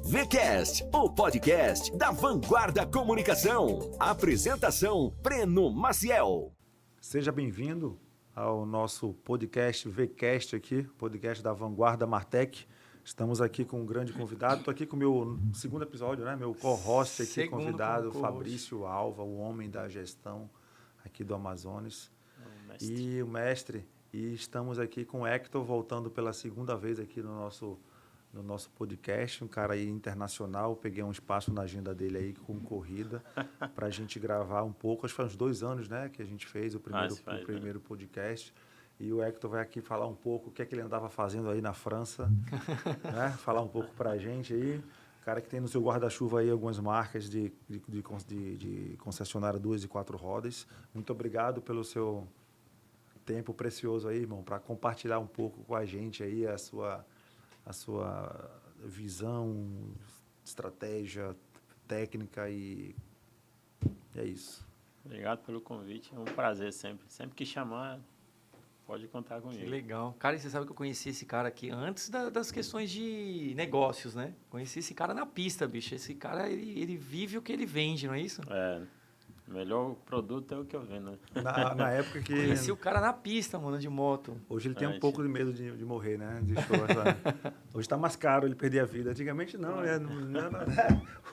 VCast, o podcast da Vanguarda Comunicação. Apresentação, Breno Maciel. Seja bem-vindo ao nosso podcast VCast aqui, podcast da Vanguarda Martech. Estamos aqui com um grande convidado. Estou aqui com o meu segundo episódio, né? Meu co-host aqui, convidado, Fabrício Alva, o homem da gestão aqui do Amazonas. E o mestre. E estamos aqui com o Hector, voltando pela segunda vez aqui no nosso podcast, um cara aí internacional. Peguei um espaço na agenda dele aí com corrida para a gente gravar um pouco. Acho que faz uns 2 anos, né, que a gente fez o primeiro podcast. E o Hector vai aqui falar um pouco o que é que ele andava fazendo aí na França, né? Falar um pouco para a gente aí. Cara que tem no seu guarda-chuva aí algumas marcas de concessionária 2 e 4 rodas. Muito obrigado pelo seu tempo precioso aí, irmão, para compartilhar um pouco com a gente aí a sua visão, estratégia, técnica e é isso. Obrigado pelo convite, é um prazer sempre. Sempre que chamar, pode contar comigo. Que legal. Cara, e você sabe que eu conheci esse cara aqui antes das questões de negócios, né? Conheci esse cara na pista, bicho. Esse cara, ele vive o que ele vende, não é isso? É, o melhor produto é o que eu vendo, né? Na época que... Conheci o cara na pista, mano, de moto. Hoje ele tem um pouco de medo de morrer, né? Hoje está mais caro ele perder a vida. Antigamente não, né?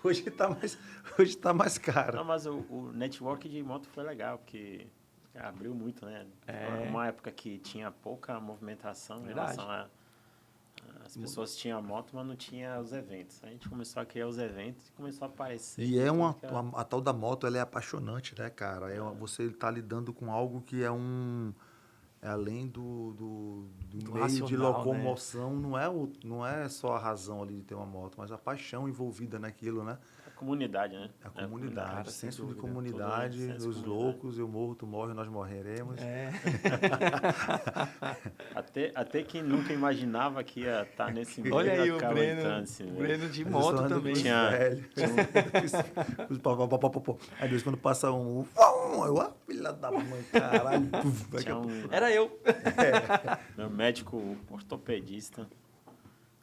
Hoje está mais caro. Não, mas o network de moto foi legal, porque abriu muito, né? É. Uma época que tinha pouca movimentação em Verdade. relação a... As pessoas tinham a moto, mas não tinha os eventos. A gente começou a criar os eventos e começou a aparecer. E a tal da moto, ela é apaixonante, né, cara? Você está lidando com algo que é além do meio racional, de locomoção, né? Não é só a razão ali de ter uma moto, mas a paixão envolvida naquilo, né? A comunidade, né? A comunidade, cara, sem senso de dúvida. comunidade, Senso os de loucos, eu morro, tu morre, nós morreremos. É. Até quem nunca imaginava que ia estar nesse meio. Olha aí o acaba Breno, entrando, assim, o né? Breno de Mas moto eu ando também. com os Tinha- velhos. Aí depois quando passa eu, filha da mãe, caralho. Tinha um, Era eu. meu médico ortopedista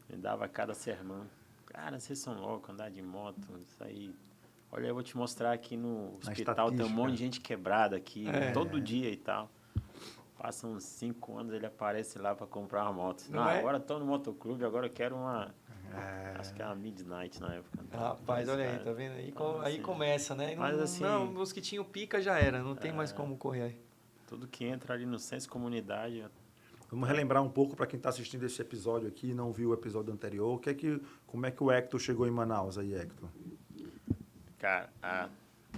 me dava cada sermão. Cara, vocês são loucos, andar de moto, isso aí. Olha, eu vou te mostrar aqui no hospital, tem um monte de gente quebrada aqui, todo dia e tal. Passam uns 5 anos, ele aparece lá para comprar uma moto. Não é? Agora estou no motoclube, agora eu quero uma... Acho que é uma Midnight na época. Rapaz, olha aí, tá vendo? Aí assim, começa, né? mas assim- Não, os que tinham pica já era, não tem mais como correr aí. Tudo que entra ali no senso comunidade. Vamos relembrar um pouco para quem está assistindo esse episódio aqui e não viu o episódio anterior. Como é que o Hector chegou em Manaus aí, Hector? Cara,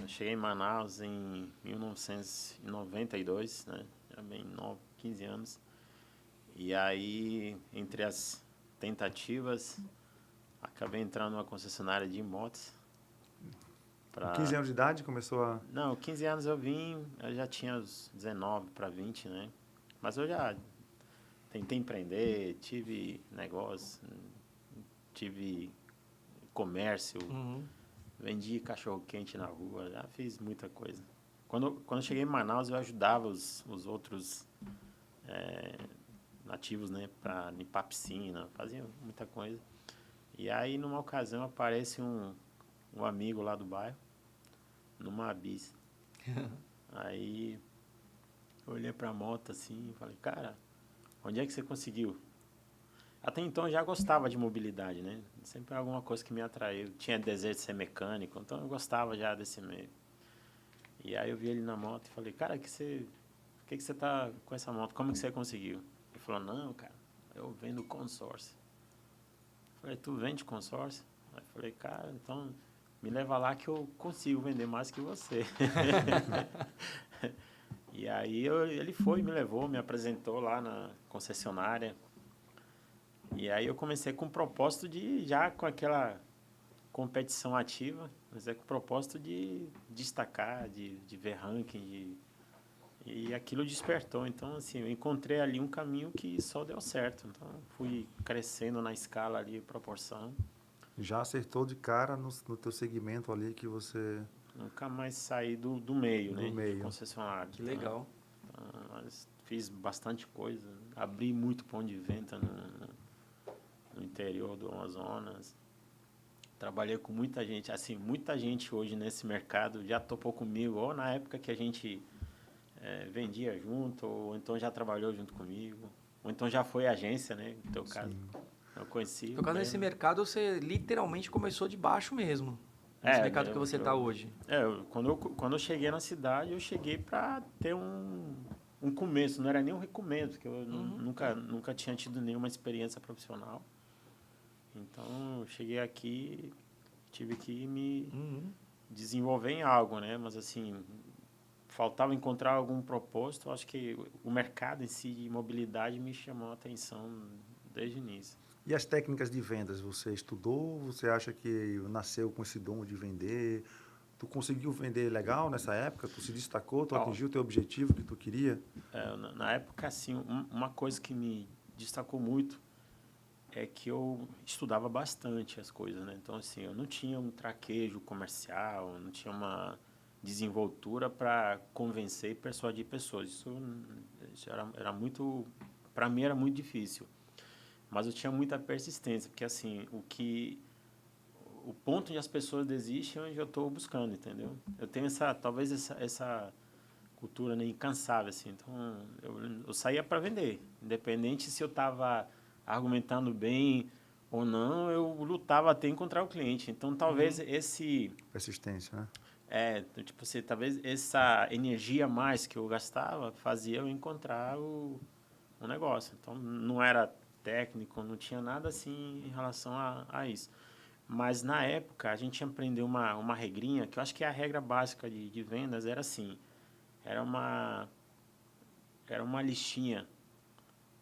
eu cheguei em Manaus em 1992, né? Era bem novo, 15 anos. E aí, entre as tentativas, acabei entrando numa concessionária de motos. Com 15 anos de idade começou a... Não, 15 anos eu já tinha os 19 para 20, né? Mas eu já tentei empreender, tive negócio, tive comércio, vendi cachorro-quente na rua, já fiz muita coisa. Quando eu cheguei em Manaus, eu ajudava os outros nativos, né, para limpar a piscina, fazia muita coisa. E aí, numa ocasião, aparece um amigo lá do bairro, numa bis. Aí, eu olhei para a moto assim e falei, cara, onde é que você conseguiu? Até então eu já gostava de mobilidade, né? Sempre alguma coisa que me atraiu. Tinha desejo de ser mecânico, então eu gostava já desse meio. E aí eu vi ele na moto e falei, cara, por que você tá com essa moto? Como que você conseguiu? Ele falou, não, cara, eu vendo consórcio. Eu falei, tu vende consórcio? Aí eu falei, cara, então me leva lá que eu consigo vender mais que você. E aí ele foi, me levou, me apresentou lá na concessionária. E aí eu comecei com o propósito já com aquela competição ativa, mas com o propósito de destacar, de ver ranking, e aquilo despertou. Então, assim, eu encontrei ali um caminho que só deu certo. Então, fui crescendo na escala ali, proporção. Já acertou de cara no teu segmento ali que você... Nunca mais saí do meio, Do né? meio. De concessionário. Que legal. Então, mas fiz bastante coisa. Abri muito ponto de venda no interior do Amazonas. trabalhei com muita gente. Assim, muita gente hoje nesse mercado já topou comigo, ou na época que a gente vendia junto, ou então já trabalhou junto comigo, ou então já foi agência, né? No teu caso, eu conheci. Por causa desse mercado, você literalmente começou de baixo mesmo. Nesse mercado que você está hoje. Quando eu cheguei na cidade, eu cheguei para ter um começo, não era nem um recomeço, porque eu nunca tinha tido nenhuma experiência profissional. Então, eu cheguei aqui, tive que me desenvolver em algo, né? Mas, assim, faltava encontrar algum propósito. Eu acho que o mercado em si de mobilidade me chamou a atenção desde o início. E as técnicas de vendas, você estudou? Você acha que nasceu com esse dom de vender? Tu conseguiu vender legal nessa época? Tu se destacou? Tu atingiu o teu objetivo que tu queria? Na época, assim, uma coisa que me destacou muito é que eu estudava bastante as coisas, né? Então, assim, eu não tinha um traquejo comercial, não tinha uma desenvoltura para convencer e persuadir pessoas. Isso era muito... Para mim, era muito difícil. Mas eu tinha muita persistência, porque, assim, o ponto onde as pessoas desistem é onde eu estou buscando, entendeu? Eu tenho talvez essa cultura, né, incansável, assim. Então, eu saía para vender. Independente se eu estava argumentando bem ou não, eu lutava até encontrar o cliente. Então, talvez Persistência, né? Tipo assim, talvez essa energia a mais que eu gastava fazia eu encontrar o negócio. Então, não era técnico, não tinha nada assim em relação a isso. Mas, na época, a gente aprendeu uma regrinha, que eu acho que a regra básica de vendas era assim, era uma listinha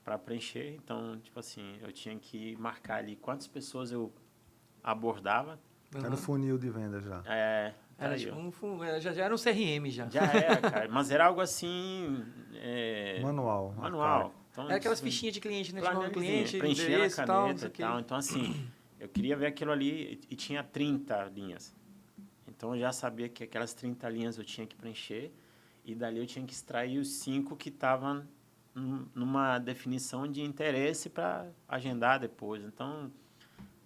para preencher. Então, tipo assim, eu tinha que marcar ali quantas pessoas eu abordava. Era no funil de vendas já. Era tipo já era um CRM já. Já era, cara. Mas era algo assim... Manual. Então, era aquelas fichinhas de cliente, né? Tinha um cliente, preenchia na caneta e tal. Então, assim, eu queria ver aquilo ali e tinha 30 linhas. Então, eu já sabia que aquelas 30 linhas eu tinha que preencher e dali eu tinha que extrair os 5 que estavam numa definição de interesse para agendar depois. Então,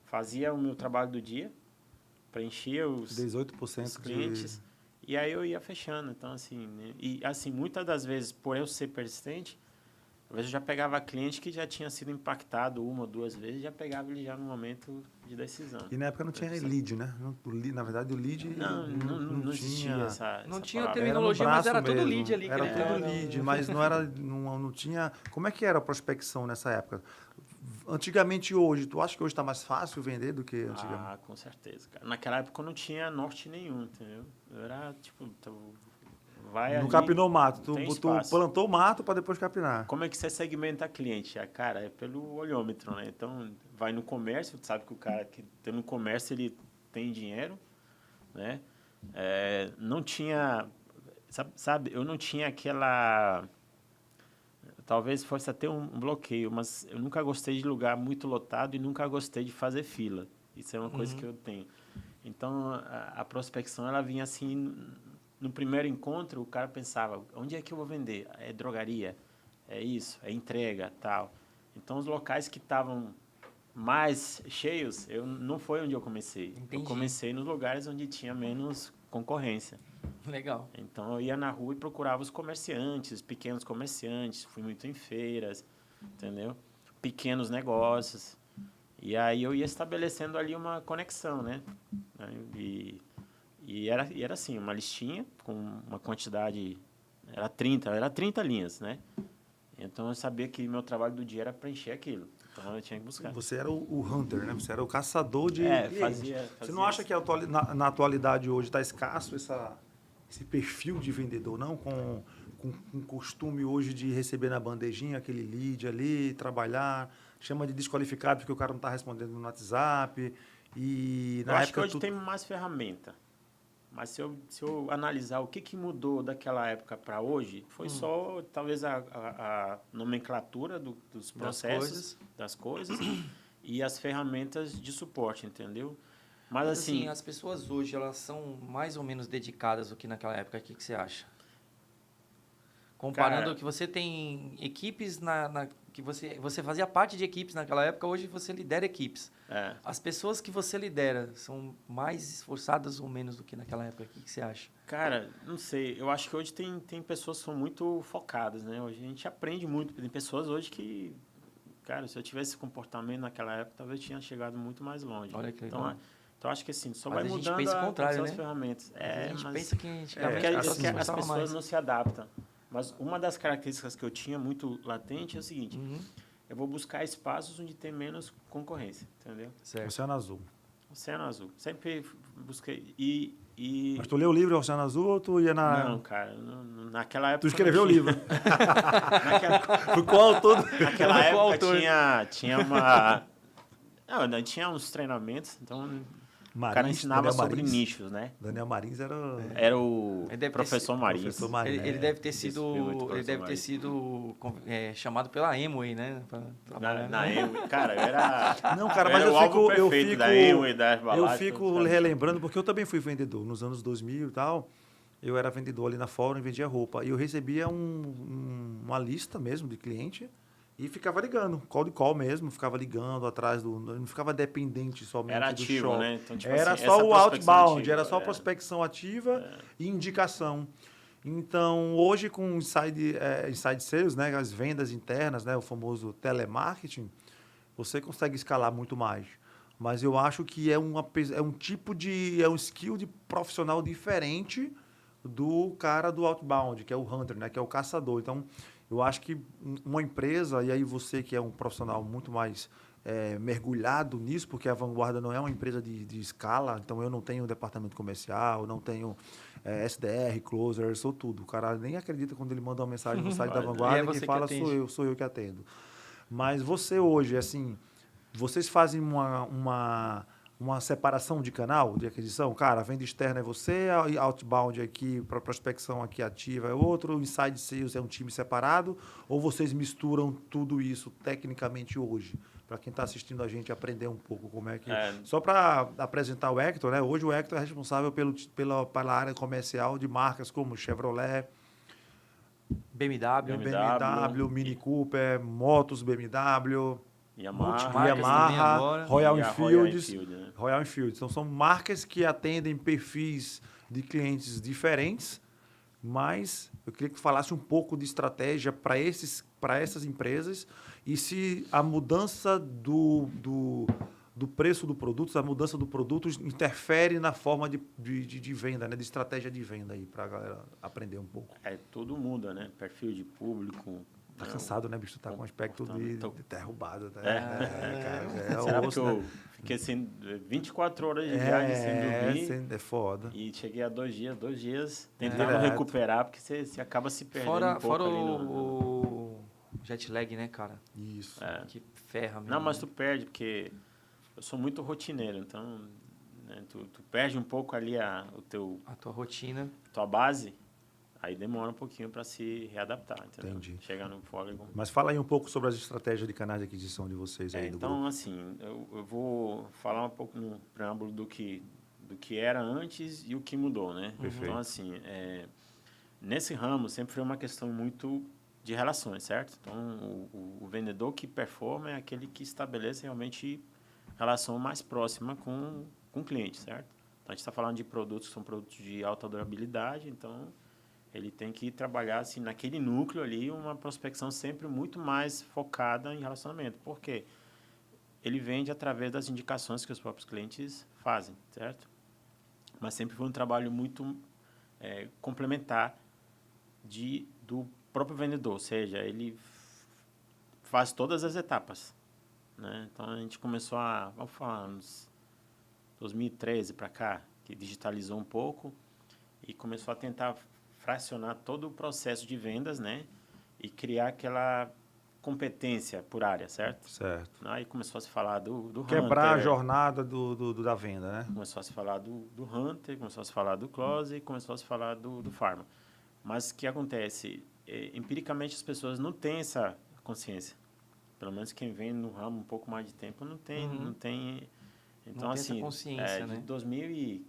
fazia o meu trabalho do dia, preenchia os 18% clientes e aí eu ia fechando. Então, assim, né? E assim, muitas das vezes, por eu ser persistente, às vezes eu já pegava cliente que já tinha sido impactado 1 ou 2 vezes, já pegava ele já no momento de decisão. E na época não tinha lead, né? Na verdade, o lead não existia essa não tinha palavra. terminologia, mas era mesmo. tudo lead ali. Era tudo lead, mas não tinha... Como é que era a prospecção nessa época? Antigamente e hoje, tu acha que hoje está mais fácil vender do que antigamente? Ah, com certeza, cara. Naquela época eu não tinha norte nenhum, entendeu? Eu era, tipo, não capinou mato, tu plantou mato para depois capinar. Como é que você segmenta cliente? Cara, é pelo olhômetro, né? Então, vai no comércio, tu sabe que o cara que tem no comércio, ele tem dinheiro, né? Não tinha, sabe, eu não tinha aquela... Talvez fosse até um bloqueio, mas eu nunca gostei de lugar muito lotado e nunca gostei de fazer fila. Isso é uma coisa que eu tenho. Então, a prospecção, ela vinha assim... No primeiro encontro, o cara pensava, onde é que eu vou vender? É drogaria, é isso, é entrega, tal. Então, os locais que estavam mais cheios, não foi onde eu comecei. Entendi. Eu comecei nos lugares onde tinha menos concorrência. Legal. Então, eu ia na rua e procurava os comerciantes, pequenos comerciantes, fui muito em feiras, entendeu? Pequenos negócios. E aí eu ia estabelecendo ali uma conexão, né? E era assim, uma listinha com uma quantidade... Era 30 linhas, né? Então, eu sabia que meu trabalho do dia era preencher aquilo. Então, eu tinha que buscar. Você era o hunter, né? Você era o caçador de fazia Você não acha que na atualidade hoje está escasso esse perfil de vendedor, não? Com costume hoje de receber na bandejinha aquele lead ali, trabalhar, chama de desqualificado porque o cara não está respondendo no WhatsApp. E eu acho que hoje tem mais ferramenta. Mas se eu analisar o que mudou daquela época para hoje, foi só, talvez, a nomenclatura dos processos, das coisas e as ferramentas de suporte, entendeu? Mas assim, as pessoas hoje, elas são mais ou menos dedicadas do que naquela época. O que você acha? Comparando Cara, que você tem equipes que você fazia parte de equipes naquela época, hoje você lidera equipes. As pessoas que você lidera são mais esforçadas ou menos do que naquela época? O que você acha? cara, não sei. Eu acho que hoje tem pessoas que são muito focadas, né? Hoje a gente aprende muito. Tem pessoas hoje que, cara, se eu tivesse esse comportamento naquela época, talvez eu tinha chegado muito mais longe. Olha que legal. Então acho que assim, só Mas vai a gente mudando pensa o contrário, as né? ferramentas. A gente mas pensa que antigamente porque as pessoas se as esforçavam pessoas mais. não se adaptam. Mas uma das características que eu tinha muito latente é o seguinte: eu vou buscar espaços onde tem menos concorrência, entendeu? Certo. Oceano Azul. Oceano Azul. Sempre busquei. Mas tu leu o livro Oceano Azul ou tu ia na... Não, cara, naquela época. Tu escreveu o não tinha- livro. Naquela, Foi qual autor? naquela Qual época autor? tinha uma. Não, tinha uns treinamentos, então o cara Marins, ensinava Daniel sobre Marins. nichos, né? Daniel Marins era... Era o Ele deve ter professor sido- Marins. Professor Marins. Ele deve ter Esse filme do sido, ele professor deve ter Marins. sido chamado pela Amway, né? Pra trabalhar, Na né? Amway, cara, eu era. Não, cara, eu mas era eu o alvo fico... Eu perfeito fico, da Amway, das eu baladas, fico tudo, sabe? relembrando, porque eu também fui vendedor. Nos anos 2000 e tal, eu era vendedor ali na Fórum e vendia roupa. E eu recebia uma lista mesmo de cliente e ficava ligando, call de call mesmo, ficava ligando atrás do... Não ficava dependente somente Era do ativo, shop. né? Então, tipo Era assim, só essa o prospecção outbound, ativa, era só prospecção ativa e indicação. Então, hoje com inside sales, né, as vendas internas, né, o famoso telemarketing, você consegue escalar muito mais. Mas eu acho que é um tipo de... É um skill de profissional diferente do cara do outbound, que é o hunter, né, que é o caçador. Então, eu acho que uma empresa, e aí você que é um profissional muito mais mergulhado nisso, porque a Vanguarda não é uma empresa de escala, então eu não tenho departamento comercial, não tenho SDR, closer, sou tudo. O cara nem acredita quando ele manda uma mensagem no site da E é Vanguarda e você quem que fala atende. sou eu que atendo. Mas você hoje, assim, vocês fazem uma separação de canal de aquisição? Cara, a venda externa é você, a outbound aqui, para prospecção aqui ativa é outro, o inside sales é um time separado, ou vocês misturam tudo isso tecnicamente hoje? Para quem está assistindo a gente aprender um pouco como é que... Só para apresentar o Hector, né? Hoje o Hector é responsável pela área comercial de marcas como Chevrolet, BMW, BMW, Mini Cooper, motos BMW... Yamaha, Multimarcas também Yamaha, agora. Royal E a Royal Enfield, Enfield, né? Royal Enfield. Então, são marcas que atendem perfis de clientes diferentes, mas eu queria que falasse um pouco de estratégia para essas empresas e se a mudança do preço do produto, a mudança do produto interfere na forma de venda, né? De estratégia de venda aí, para a galera aprender um pouco. Tudo muda, né? Perfil de público. Tá cansado, né, bicho? Tá com um aspecto de derrubado. Né? Cara, Será osso, que eu né? fiquei assim, 24 horas de viagem sem dormir? É foda. E cheguei a 2 dias tentando Direto. recuperar, porque você acaba se perdendo um pouco Fora ali o jet lag, né, cara? Isso. Que ferra mesmo. Não, mas tu perde, porque eu sou muito rotineiro, então né, tu perde um pouco ali A tua rotina. tua base, aí demora um pouquinho para se readaptar, entendeu? Entendi. Chegar no fôlego. Mas fala aí um pouco sobre as estratégias de canais de aquisição de vocês aí do Então, grupo. assim, eu vou falar um pouco no preâmbulo do que era antes e o que mudou, né? Perfeito. Então, assim, nesse ramo sempre foi uma questão muito de relações, certo? Então, o vendedor que performa é aquele que estabelece realmente relação mais próxima com o cliente, certo? Então, a gente está falando de produtos que são produtos de alta durabilidade, então ele tem que trabalhar assim, naquele núcleo ali, uma prospecção sempre muito mais focada em relacionamento. Por quê? Ele vende através das indicações que os próprios clientes fazem, certo? Mas sempre foi um trabalho muito complementar do próprio vendedor, ou seja, ele faz todas as etapas, né? Então, a gente começou vamos falar, uns 2013 para cá, que digitalizou um pouco e começou a tentar fracionar todo o processo de vendas, né? E criar aquela competência por área, certo? Certo. Aí começou a se falar do Quebrar Hunter, a jornada da venda, né? começou a se falar do Hunter, começou a se falar do Close, começou a se falar do Pharma. Mas o que acontece? Empiricamente, as pessoas não têm essa consciência. Pelo menos quem vem no ramo um pouco mais de tempo não tem. Então, Não tem essa assim, consciência, né? de 2013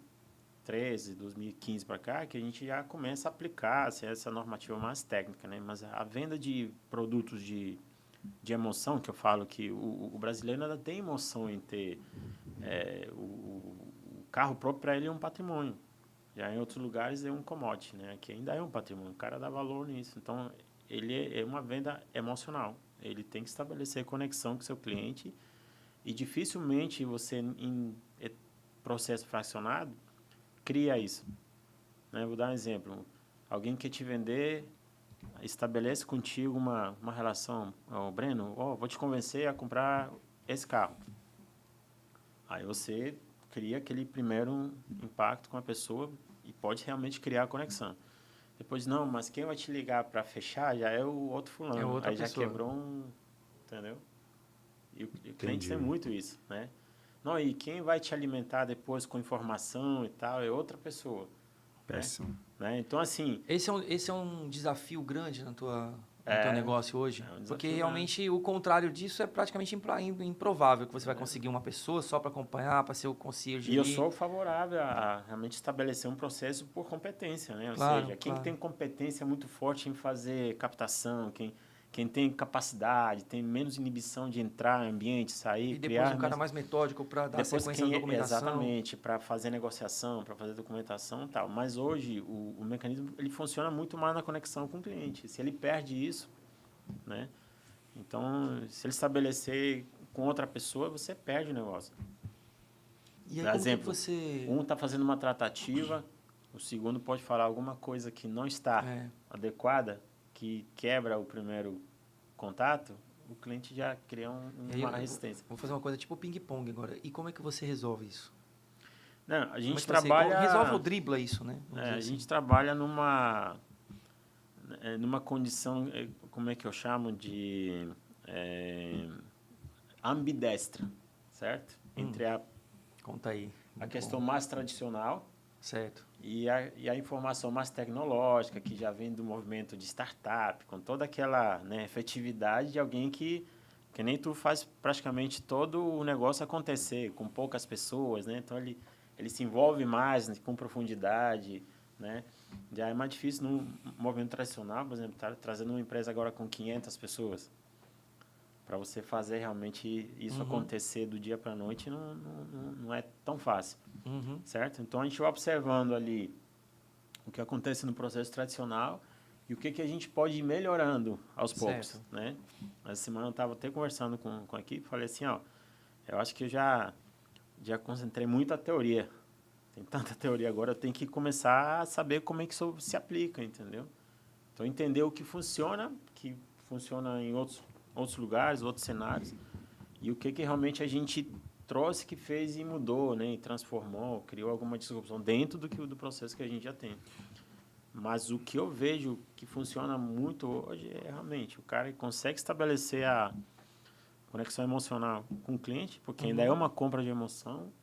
2013, 2015 para cá, que a gente já começa a aplicar assim, essa normativa mais técnica, né? Mas a venda de produtos de emoção, que eu falo que o brasileiro ainda tem emoção em ter o carro próprio, para ele é um patrimônio. Já em outros lugares é um commodity, né? Aqui ainda é um patrimônio, o cara dá valor nisso. Então, ele é uma venda emocional. Ele tem que estabelecer conexão com o seu cliente e dificilmente você, em processo fracionado, cria isso. Né? Vou dar um exemplo. Alguém quer te vender, estabelece contigo uma relação. Breno, vou te convencer a comprar esse carro. Aí você cria aquele primeiro impacto com a pessoa e pode realmente criar a conexão. Depois, não, mas quem vai te ligar para fechar já é o outro fulano. É outra aí pessoa. Já quebrou entendeu? E o cliente tem muito isso, né? Não, e quem vai te alimentar depois com informação e tal é outra pessoa. Péssimo. Né? Então, assim... Esse é um desafio grande no teu negócio hoje? Porque realmente o contrário disso é praticamente improvável que você vai conseguir uma pessoa só para acompanhar, para ser o concierge. E eu sou favorável a realmente estabelecer um processo por competência, né? Ou seja, quem tem competência muito forte em fazer captação, quem tem capacidade, tem menos inibição de entrar no ambiente, sair, e depois um cara mais metódico para dar sequência na documentação. Exatamente, para fazer negociação, para fazer documentação e tal. Mas hoje o mecanismo ele funciona muito mais na conexão com o cliente. Se ele perde isso, né? Então, se ele estabelecer com outra pessoa, você perde o negócio. E aí, por exemplo, você... um está fazendo uma tratativa, o segundo pode falar alguma coisa que não está adequada, que quebra o primeiro contato, o cliente já cria uma resistência. Vou fazer uma coisa tipo ping-pong agora. E como é que você resolve isso? Não, a gente trabalha... Resolve ou dribla isso, né? A gente trabalha numa condição, como é que eu chamo, de ambidestra, certo? Entre Conta aí. A questão mais tradicional... Certo. E a informação mais tecnológica, que já vem do movimento de startup, com toda aquela efetividade de alguém que nem tu faz praticamente todo o negócio acontecer, com poucas pessoas, né? Então, ele se envolve mais com profundidade, né? Já é mais difícil no movimento tradicional, por exemplo, tá trazendo uma empresa agora com 500 pessoas. Para você fazer realmente isso acontecer do dia para a noite não é tão fácil, certo? Então, a gente vai observando ali o que acontece no processo tradicional e o que a gente pode ir melhorando aos poucos, né? Essa semana eu estava até conversando com a equipe, falei assim, eu acho que eu já concentrei muito a teoria. Tem tanta teoria agora, eu tenho que começar a saber como é que isso se aplica, entendeu? Então, entender o que funciona em outros lugares, outros cenários, e o que realmente a gente trouxe que fez e mudou, né, e transformou, criou alguma disrupção dentro do processo que a gente já tem. Mas o que eu vejo que funciona muito hoje é realmente o cara que consegue estabelecer a conexão emocional com o cliente, porque ainda é uma compra de emoção,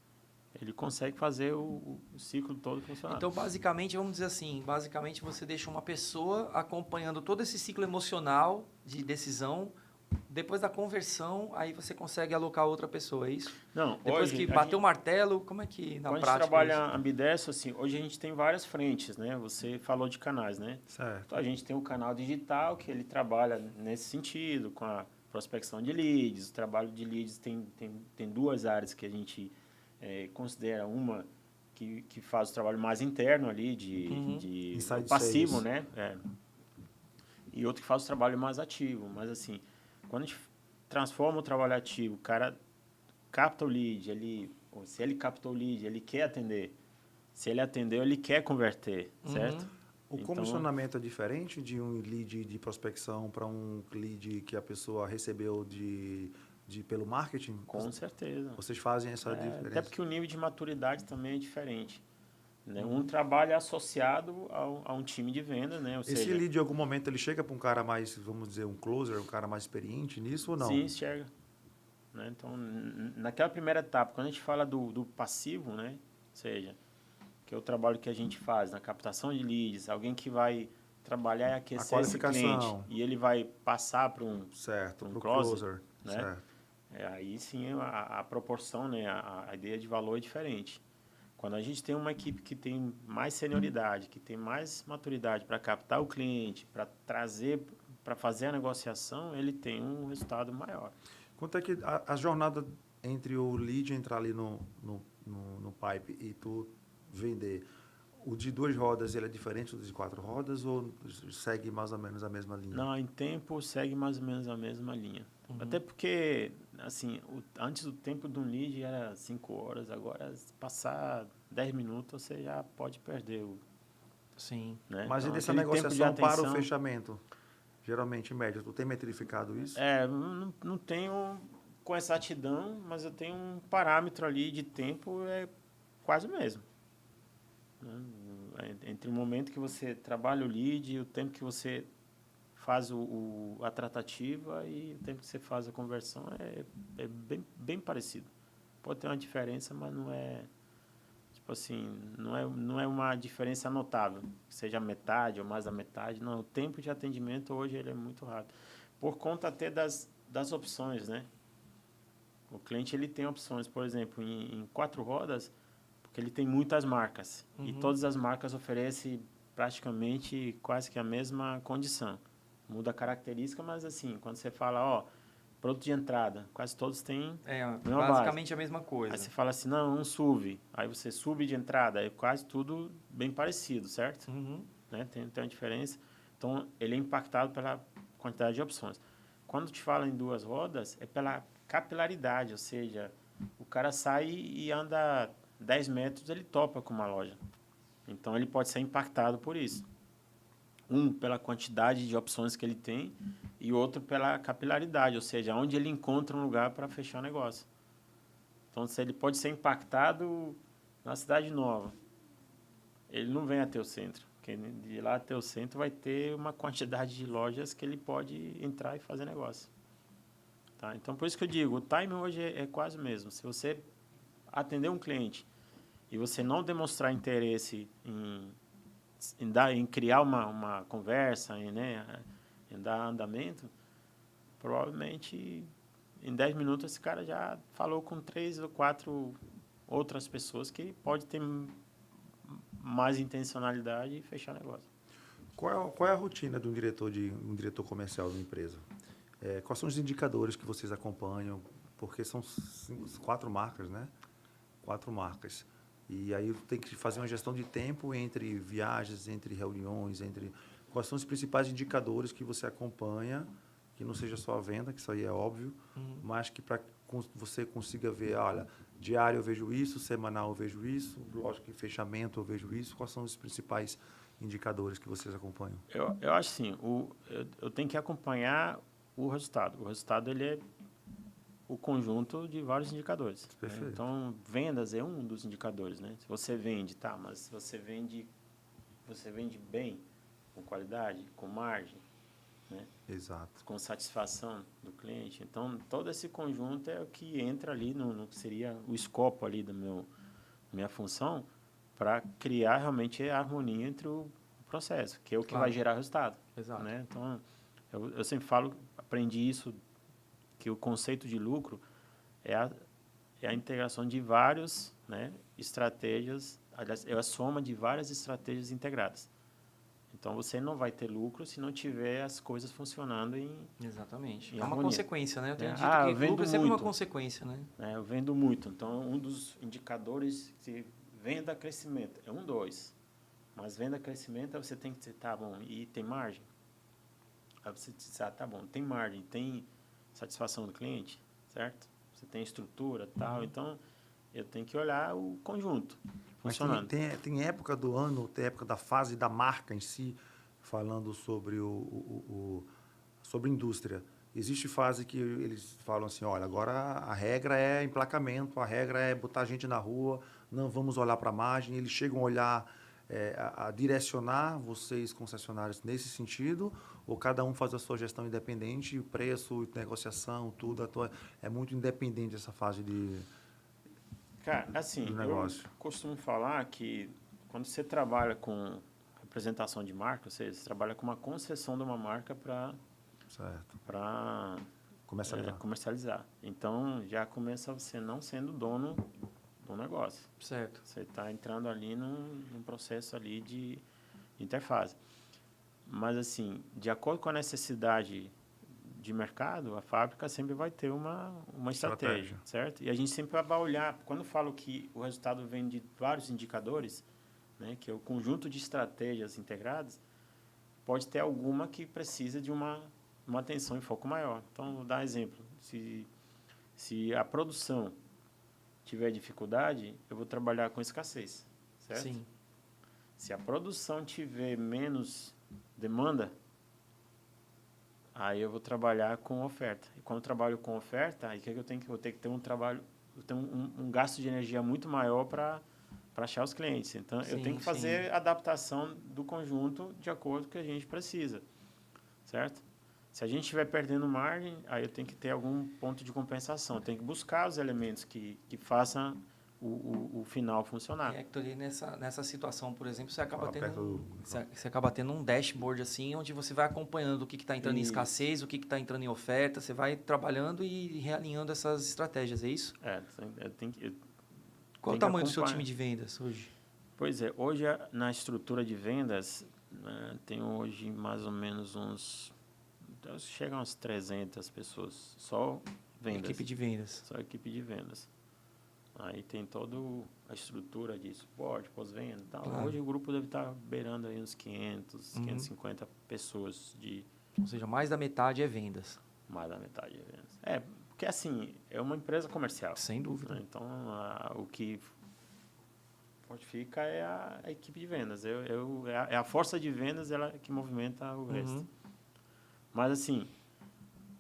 ele consegue fazer o ciclo todo funcionar. Então, basicamente, vamos dizer assim, você deixa uma pessoa acompanhando todo esse ciclo emocional de decisão. Depois da conversão, aí você consegue alocar outra pessoa, é isso? Não, depois hoje, que bateu o martelo, como é que na prática? Quando a gente trabalha ambidestro, assim, hoje a gente tem várias frentes, né? Você falou de canais, né? Certo. Então, a gente tem o canal digital, que ele trabalha nesse sentido, com a prospecção de leads. O trabalho de leads tem duas áreas que a gente considera. Uma que faz o trabalho mais interno ali, de passivo, né? E outro que faz o trabalho mais ativo. Mas, assim, quando a gente transforma o trabalho ativo, o cara capta o lead, se ele captou o lead, ele quer atender. Se ele atendeu, ele quer converter, certo? O comissionamento é diferente de um lead de prospecção para um lead que a pessoa recebeu pelo marketing? Com certeza. Vocês fazem essa diferença? Até porque o nível de maturidade também é diferente. Né? Um trabalho associado a um time de venda, né? Ou Esse seja, lead, em algum momento, ele chega para um cara mais, vamos dizer, um closer, um cara mais experiente nisso ou não? Sim, chega. Né? Então, naquela primeira etapa, quando a gente fala do passivo, né? Ou seja, que é o trabalho que a gente faz na captação de leads, alguém que vai trabalhar e aquecer esse cliente e ele vai passar para um closer, né? Certo. Aí sim a proporção, né? A ideia de valor é diferente. Quando a gente tem uma equipe que tem mais senioridade, que tem mais maturidade para captar o cliente, para trazer, para fazer a negociação, ele tem um resultado maior. Quanto é que a jornada entre o lead entrar ali no pipe e tu vender, o de 2 rodas ele é diferente do de 4 rodas ou segue mais ou menos a mesma linha? Não, em tempo segue mais ou menos a mesma linha. Até porque, assim, antes o tempo de um lead era 5 horas, agora passar 10 minutos você já pode perder o... Sim. Né? Mas então, e dessa aquele tempo de negociação para o atenção- fechamento? Geralmente, em média, tu tem metrificado isso? não tenho com exatidão, mas eu tenho um parâmetro ali de tempo, é quase o mesmo. Né? Entre o momento que você trabalha o lead e o tempo que você faz a tratativa e o tempo que você faz a conversão é bem parecido. Pode ter uma diferença, mas não é, tipo assim, não é uma diferença notável, que seja metade ou mais da metade. Não, o tempo de atendimento hoje ele é muito rápido. Por conta até das opções, né? O cliente ele tem opções, por exemplo, em 4 rodas, porque ele tem muitas marcas. E todas as marcas oferecem praticamente quase que a mesma condição. Muda a característica, mas assim, quando você fala, ó, produto de entrada, quase todos têm Basicamente a mesma coisa. Aí você fala assim, não, um SUV. Aí você SUV de entrada, é quase tudo bem parecido, certo? Né? Tem uma diferença. Então, ele é impactado pela quantidade de opções. Quando te fala em 2 rodas, é pela capilaridade, ou seja, o cara sai e anda 10 metros, ele topa com uma loja. Então, ele pode ser impactado por isso. Pela quantidade de opções que ele tem e outro pela capilaridade, ou seja, onde ele encontra um lugar para fechar o negócio. Então, se ele pode ser impactado na cidade nova, ele não vem até o centro. Porque de lá até o centro vai ter uma quantidade de lojas que ele pode entrar e fazer negócio. Tá? Então, por isso que eu digo, o time hoje é quase o mesmo. Se você atender um cliente e você não demonstrar interesse em criar uma conversa, em dar andamento, provavelmente em 10 minutos esse cara já falou com 3 ou 4 outras pessoas que pode ter mais intencionalidade e fechar negócio. Qual é a rotina de um diretor comercial de uma empresa? Quais são os indicadores que vocês acompanham? Porque são 4 marcas, né? 4 marcas. E aí tem que fazer uma gestão de tempo entre viagens, entre reuniões, quais são os principais indicadores que você acompanha, que não seja só a venda, que isso aí é óbvio, mas que para você consiga ver, olha, diário eu vejo isso, semanal eu vejo isso, lógico que fechamento eu vejo isso. Quais são os principais indicadores que vocês acompanham? Eu acho assim, eu tenho que acompanhar o resultado. O resultado ele é o conjunto de vários indicadores. Perfeito. Né? Então, vendas é um dos indicadores, né? Se você vende, tá, mas se você vende bem, com qualidade, com margem, né? Exato. Com satisfação do cliente. Então, todo esse conjunto é o que entra ali no que seria o escopo ali da minha função para criar realmente a harmonia entre o processo, que é o que vai gerar resultado. Exato. Né? Então, eu sempre falo, aprendi isso, que o conceito de lucro é a integração de várias, né, estratégias, aliás, é a soma de várias estratégias integradas. Então, você não vai ter lucro se não tiver as coisas funcionando Exatamente. em É uma harmonia. consequência, né? Eu tenho dito eu que vendo lucro é sempre uma muito. consequência, né? Eu vendo muito. Então, um dos indicadores de venda crescimento é 2. Mas venda crescimento, você tem que dizer, tá bom, e tem margem? Aí você diz, tá bom, tem margem, tem satisfação do cliente, certo? Você tem estrutura e tal, então eu tenho que olhar o conjunto funcionando. Mas tem época do ano, tem época da fase da marca em si, falando sobre sobre indústria. Existe fase que eles falam assim, olha, agora a regra é emplacamento, a regra é botar gente na rua, não vamos olhar para a margem. Eles chegam a olhar, a direcionar vocês, concessionários, nesse sentido, ou cada um faz a sua gestão independente, preço, negociação, tudo, é muito independente essa fase de... Cara, assim, eu costumo falar que quando você trabalha com representação de marca, ou seja, você trabalha com uma concessão de uma marca para comercializar. Então, já começa você não sendo dono para um negócio. Certo. Você está entrando ali num processo ali de interface. Mas, assim, de acordo com a necessidade de mercado, a fábrica sempre vai ter uma estratégia, certo? E a gente sempre vai olhar, quando eu falo que o resultado vem de vários indicadores, né, que é o conjunto de estratégias integradas, pode ter alguma que precisa de uma atenção e foco maior. Então, vou dar um exemplo. Se a produção tiver dificuldade, eu vou trabalhar com escassez, certo? Sim. Se a produção tiver menos demanda, aí eu vou trabalhar com oferta. E quando eu trabalho com oferta, aí o que eu tenho que eu tenho que ter um trabalho, eu tenho um gasto de energia muito maior para achar os clientes. Então, eu tenho que fazer adaptação do conjunto de acordo com o que a gente precisa, certo? Se a gente estiver perdendo margem, aí eu tenho que ter algum ponto de compensação. Eu tenho que buscar os elementos que façam o final funcionar. Hector, e nessa situação, por exemplo, você acaba tendo um dashboard assim, onde você vai acompanhando o que está entrando em escassez, o que está entrando em oferta, você vai trabalhando e realinhando essas estratégias, é isso? Qual o tamanho do seu time de vendas hoje? Pois é, hoje na estrutura de vendas, né, tem hoje mais ou menos chega a umas 300 pessoas, só vendas. Equipe de vendas. Só equipe de vendas. Aí tem toda a estrutura de suporte, pós-venda e tal. Claro. Hoje o grupo deve estar beirando aí uns 500, 550 pessoas de... Ou seja, mais da metade é vendas. Mais da metade é vendas. Porque assim, é uma empresa comercial. Sem dúvida. Né? Então, o que fortifica é a equipe de vendas. É a força de vendas ela que movimenta o resto. Mas assim,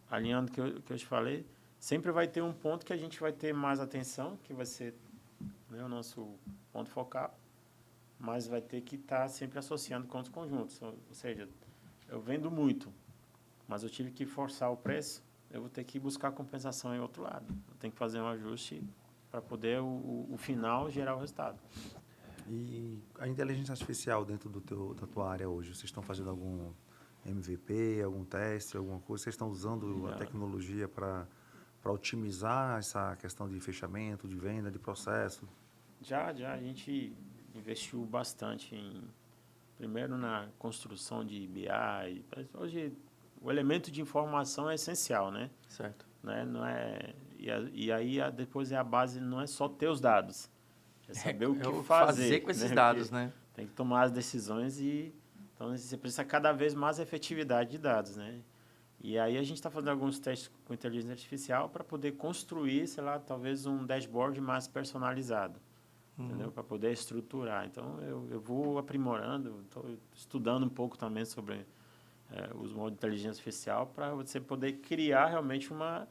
alinhando o que eu te falei, sempre vai ter um ponto que a gente vai ter mais atenção, que vai ser, né, o nosso ponto focal, mas vai ter que estar sempre associando com os conjuntos. Ou seja, eu vendo muito, mas eu tive que forçar o preço, eu vou ter que buscar compensação em outro lado. Eu tenho que fazer um ajuste para poder o final gerar o resultado. E a inteligência artificial dentro da tua área hoje, vocês estão fazendo algum MVP, algum teste, alguma coisa? Vocês estão usando a tecnologia para otimizar essa questão de fechamento, de venda, de processo? Já a gente investiu bastante primeiro na construção de BI. Hoje o elemento de informação é essencial, né? Certo. Né? Não é, e aí depois a base não é só ter os dados, é saber o que fazer com esses dados, né? Tem que tomar as decisões então você precisa cada vez mais efetividade de dados, né? E aí a gente está fazendo alguns testes com inteligência artificial para poder construir, sei lá, talvez um dashboard mais personalizado, entendeu? Para poder estruturar. Então, eu vou aprimorando, estou estudando um pouco também sobre os modos de inteligência artificial para você poder criar realmente uma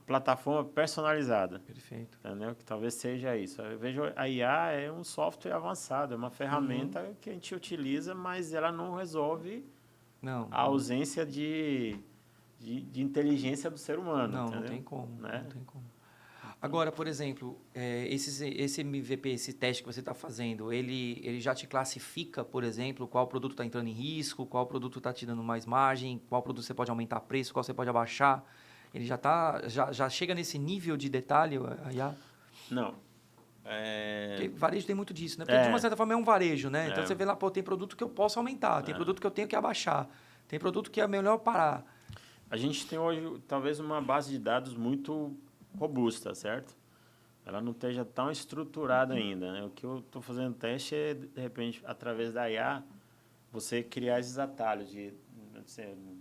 plataforma personalizada. Perfeito. Entendeu? Que talvez seja isso. Eu vejo a IA é um software avançado, é uma ferramenta que a gente utiliza, mas ela não resolve a ausência de inteligência do ser humano. Não tem como. Né? Não tem como. Agora, por exemplo, esse MVP, esse teste que você está fazendo, ele já te classifica, por exemplo, qual produto está entrando em risco, qual produto está te dando mais margem, qual produto você pode aumentar preço, qual você pode abaixar? Ele já chega nesse nível de detalhe, a IA? Não. Porque varejo tem muito disso, né? Porque, de uma certa forma, é um varejo, né? Então, você vê lá, tem produto que eu posso aumentar, tem produto que eu tenho que abaixar, tem produto que é melhor parar. A gente tem hoje, talvez, uma base de dados muito robusta, certo? Ela não esteja tão estruturada ainda, né? O que eu estou fazendo teste é, de repente, através da IA, você criar esses atalhos de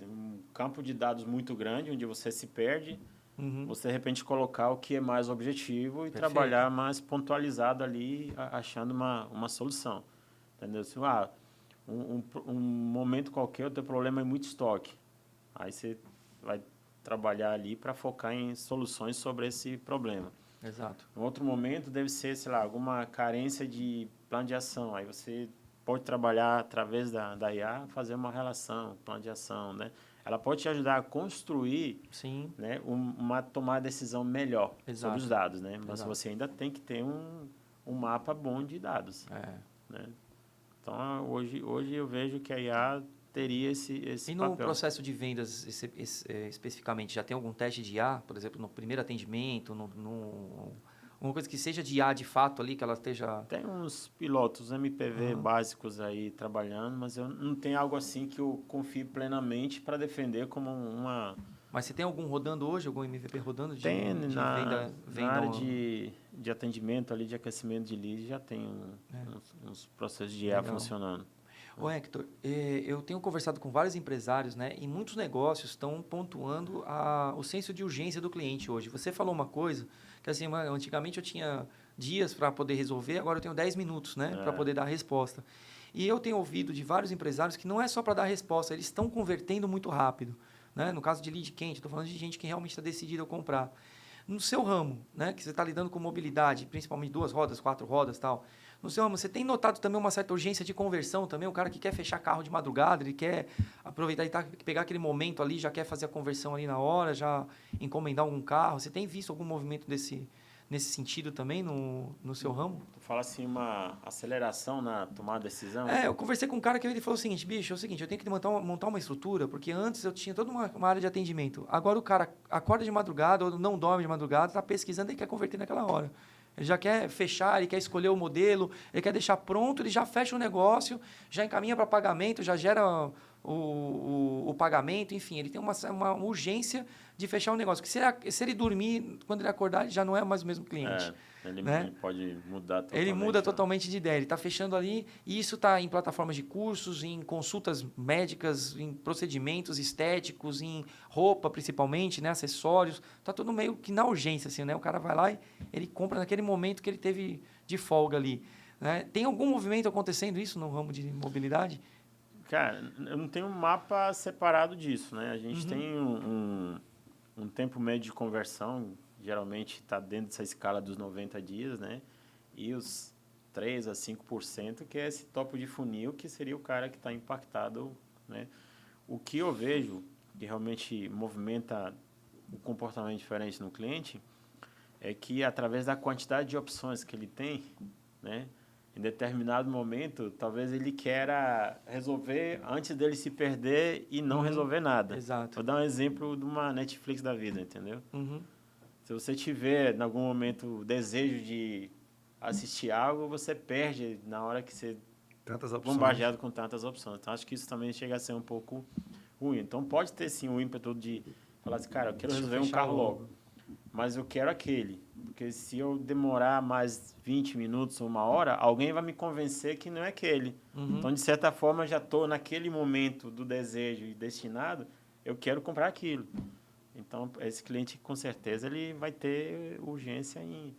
um campo de dados muito grande, onde você se perde, você, de repente, colocar o que é mais objetivo e trabalhar mais pontualizado ali, achando uma solução. Entendeu? Se, um momento qualquer, o teu problema é muito estoque. Aí você vai trabalhar ali para focar em soluções sobre esse problema. Exato. Um outro momento deve ser, sei lá, alguma carência de plano de ação. Aí você pode trabalhar através da IA, fazer uma relação, plano de ação, né? Ela pode te ajudar a construir, né, uma tomada de decisão melhor sobre os dados, né? Mas você ainda tem que ter um mapa bom de dados. Né? Então, hoje eu vejo que a IA teria esse papel. E no processo de vendas, especificamente, já tem algum teste de IA? Por exemplo, no primeiro atendimento, Uma coisa que seja de IA de fato ali, que ela esteja... Tem uns pilotos MPV básicos aí trabalhando, mas eu não tenho algo assim que eu confie plenamente para defender como uma... Mas você tem algum rodando hoje, algum MVP rodando de na venda área de atendimento ali, de aquecimento de lead, já tem uns processos de IA funcionando. Ô, Hector, eu tenho conversado com vários empresários, né? E muitos negócios estão pontuando o senso de urgência do cliente hoje. Você falou uma coisa que, assim, antigamente eu tinha dias para poder resolver, agora eu tenho 10 minutos, né? Para poder dar a resposta. E eu tenho ouvido de vários empresários que não é só para dar a resposta, eles estão convertendo muito rápido. Né? No caso de lead quente, estou falando de gente que realmente está decidida a comprar. No seu ramo, né? Que você está lidando com mobilidade, principalmente 2 rodas, 4 rodas e tal, no seu ramo, você tem notado também uma certa urgência de conversão também? O cara que quer fechar carro de madrugada, ele quer aproveitar e pegar aquele momento ali, já quer fazer a conversão ali na hora, já encomendar algum carro. Você tem visto algum movimento nesse sentido também no seu ramo? Tu fala assim, uma aceleração na tomada de decisão? Eu conversei com um cara que ele falou o seguinte, bicho, é o seguinte, eu tenho que montar uma estrutura, porque antes eu tinha toda uma área de atendimento. Agora o cara acorda de madrugada ou não dorme de madrugada, está pesquisando e quer converter naquela hora. Ele já quer fechar, ele quer escolher o modelo, ele quer deixar pronto, ele já fecha o negócio, já encaminha para pagamento, já gera o pagamento, enfim, ele tem uma urgência de fechar o negócio. Que se ele dormir, quando ele acordar, ele já não é mais o mesmo cliente. Ele pode mudar totalmente. Ele muda totalmente de ideia. Ele está fechando ali, e isso está em plataformas de cursos, em consultas médicas, em procedimentos estéticos, em roupa, principalmente, né, acessórios. Está tudo meio que na urgência, assim, né? O cara vai lá e ele compra naquele momento que ele teve de folga ali. Né? Tem algum movimento acontecendo isso no ramo de mobilidade? Cara, eu não tenho um mapa separado disso, né? A gente tem um tempo médio de conversão, geralmente está dentro dessa escala dos 90 dias, né? E os 3 a 5%, que é esse topo de funil, que seria o cara que está impactado, né? O que eu vejo que realmente movimenta o comportamento diferente no cliente é que, através da quantidade de opções que ele tem, né? Em determinado momento, talvez ele queira resolver antes dele se perder e não resolver nada. Exato. Vou dar um exemplo de uma Netflix da vida, entendeu? Se você tiver, em algum momento, desejo de assistir algo, você perde na hora que você é bombardeado com tantas opções. Então, acho que isso também chega a ser um pouco ruim. Então, pode ter, sim, o ímpeto de falar assim, cara, eu quero resolver um carro logo, mas eu quero aquele. Porque se eu demorar mais 20 minutos ou 1 hora, alguém vai me convencer que não é aquele. Então, de certa forma, eu já estou naquele momento do desejo e destinado, eu quero comprar aquilo. Então, esse cliente, com certeza, ele vai ter urgência em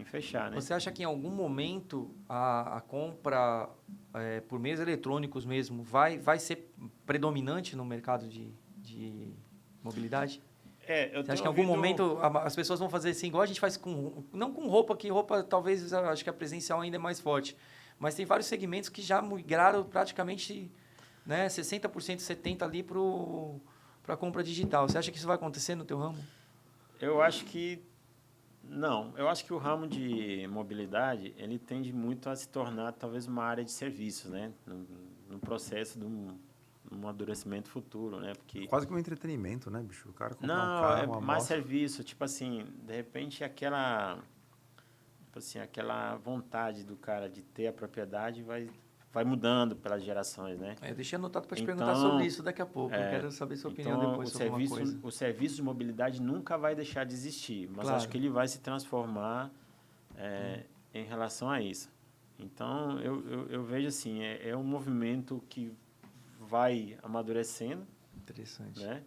fechar, né? Você acha que em algum momento a compra por meios eletrônicos mesmo vai ser predominante no mercado de mobilidade? Você acha que em algum momento as pessoas vão fazer assim, igual a gente faz não com roupa, que roupa talvez acho que a presencial ainda é mais forte, mas tem vários segmentos que já migraram praticamente, né, 60%, 70% ali para a compra digital. Você acha que isso vai acontecer no teu ramo? Eu acho que não. Eu acho que o ramo de mobilidade, ele tende muito a se tornar talvez uma área de serviços, né? No processo de um amadurecimento futuro, né? Porque quase que um entretenimento, né, bicho? O cara comprar não, um carro, é uma mais moto. serviço. Tipo assim, de repente aquela vontade do cara de ter a propriedade vai mudando pelas gerações, né? Eu deixei anotado para te perguntar sobre isso daqui a pouco. Eu quero saber sua opinião depois sobre alguma coisa. O serviço de mobilidade nunca vai deixar de existir, mas acho que ele vai se transformar em relação a isso. Então, eu vejo assim, é um movimento que vai amadurecendo. Interessante. Né?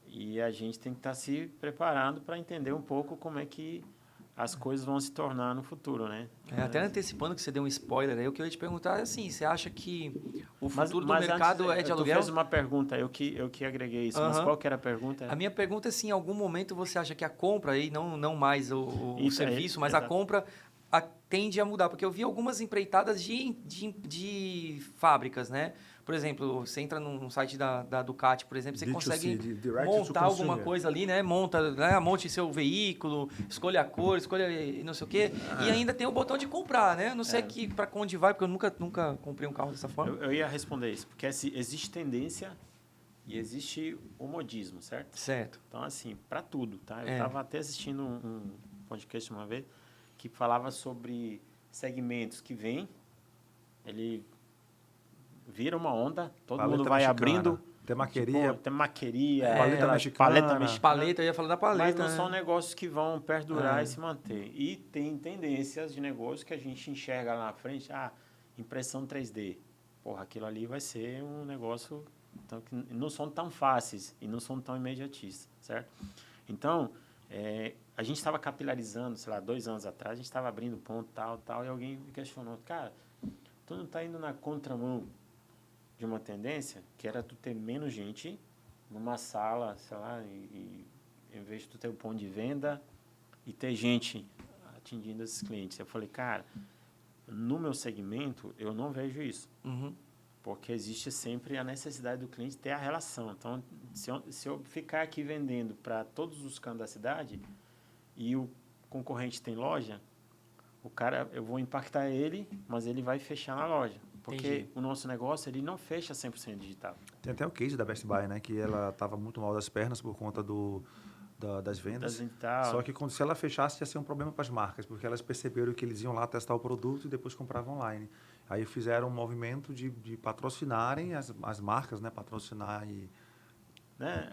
E a gente tem que estar se preparando para entender um pouco como é que as coisas vão se tornar no futuro, né? Até antecipando que você deu um spoiler aí, o que eu ia te perguntar é assim, você acha que o futuro do mercado é de aluguel? Tu fez uma pergunta, eu que agreguei isso, mas qual que era a pergunta? A minha pergunta é se em algum momento você acha que a compra, aí não mais o serviço, mas a compra tende a mudar, porque eu vi algumas empreitadas de fábricas, né? Por exemplo, você entra num site da Ducati, por exemplo, você B2C, consegue montar alguma coisa ali, né? Monte seu veículo, escolha a cor, escolha não sei o quê. E ainda tem o botão de comprar, né? Eu não sei para onde vai, porque eu nunca comprei um carro dessa forma. Eu ia responder isso, porque existe tendência e existe o modismo, certo? Certo. Então, assim, para tudo, tá? Eu estava até assistindo um podcast uma vez que falava sobre segmentos que vêm, ele vira uma onda, todo mundo vai mexicana, abrindo. Temaqueria. Tipo, temaqueria, paleta mexicana. paleta mexicana. Paleta, eu ia falar da paleta. Mas não são né? negócios que vão perdurar e se manter. E tem tendências de negócio que a gente enxerga lá na frente. Impressão 3D. Porra, aquilo ali vai ser um negócio então, que não são tão fáceis e não são tão imediatistas, certo? Então, a gente estava capilarizando, sei lá, 2 anos atrás, a gente estava abrindo ponto, tal, e alguém me questionou, cara, tu não está indo na contramão de uma tendência que era tu ter menos gente numa sala, sei lá, e em vez de tu ter o ponto de venda e ter gente atingindo esses clientes. Eu falei, cara, no meu segmento, eu não vejo isso. Uhum. Porque existe sempre a necessidade do cliente ter a relação. Então, se eu ficar aqui vendendo para todos os cantos da cidade e o concorrente tem loja, o cara, eu vou impactar ele, mas ele vai fechar na loja. Porque Entendi. o nosso negócio, ele não fecha 100% digital. Tem até o case da Best Buy, né? Que ela estava muito mal das pernas por conta das vendas. Só que se ela fechasse, ia ser um problema para as marcas, porque elas perceberam que eles iam lá testar o produto e depois compravam online. Aí fizeram um movimento de patrocinarem as marcas, né? Patrocinar e...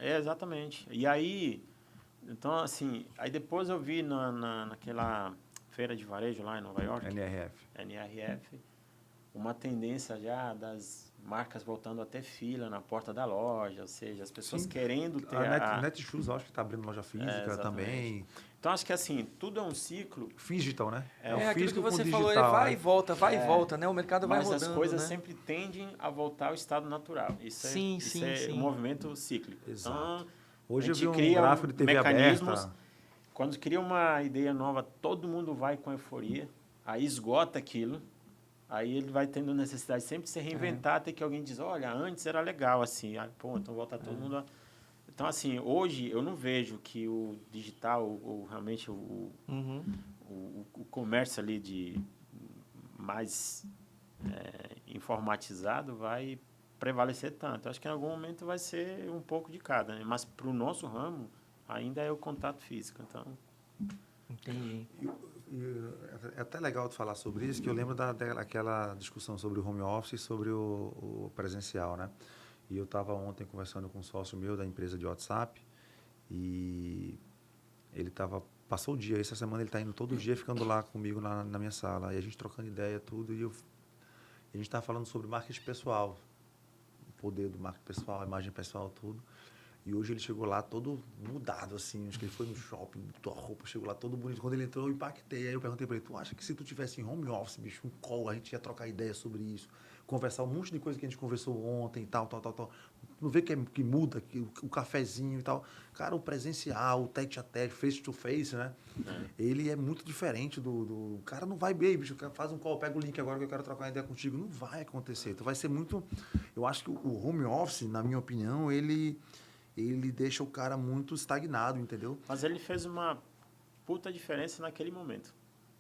Exatamente. E aí, então, assim, aí depois eu vi naquela feira de varejo lá em Nova York, NRF, uma tendência já das marcas voltando a ter fila na porta da loja, ou seja, as pessoas querendo ter a Netshoes, acho que está abrindo loja física também. Então, acho que assim, tudo é um ciclo. Digital, né? Aquilo que você falou, ele vai e volta, vai e volta, né? O mercado vai rodando, mas as coisas né? sempre tendem a voltar ao estado natural. Isso é sim. um movimento cíclico. Exato. Então, hoje a eu gente vi cria gráfico de TV mecanismos. aberta. Quando cria uma ideia nova, todo mundo vai com euforia, aí esgota aquilo, aí ele vai tendo necessidade sempre de se reinventar, até que alguém diz, olha, antes era legal assim, então volta todo mundo... Então, assim, hoje eu não vejo que o digital, ou realmente o comércio ali de mais informatizado vai prevalecer tanto. Acho que em algum momento vai ser um pouco de cada, né? Mas para o nosso ramo, ainda é o contato físico. Então... Entendi. É até legal tu falar sobre isso, que eu lembro daquela discussão sobre o home office e sobre o presencial, né? E eu estava ontem conversando com um sócio meu da empresa de WhatsApp e ele passou o dia, essa semana ele está indo todo dia ficando lá comigo na minha sala, e a gente trocando ideia, tudo, e a gente estava falando sobre marketing pessoal, o poder do marketing pessoal, a imagem pessoal, tudo. E hoje ele chegou lá todo mudado, assim, acho que ele foi no shopping, botou a roupa, chegou lá todo bonito. Quando ele entrou, eu impactei. Aí eu perguntei para ele, tu acha que se tu tivesse em home office, bicho, um call, a gente ia trocar ideia sobre isso, conversar um monte de coisa que a gente conversou ontem e tal. Não vê que muda, que o cafezinho e tal. Cara, o presencial, o tete-a-tete, face-to-face, né? Ele é muito diferente do... O cara não vai bem, bicho, faz um call, pega o link agora que eu quero trocar uma ideia contigo. Não vai acontecer. Então vai ser muito... Eu acho que o home office, na minha opinião, ele deixa o cara muito estagnado, entendeu? Mas ele fez uma puta diferença naquele momento.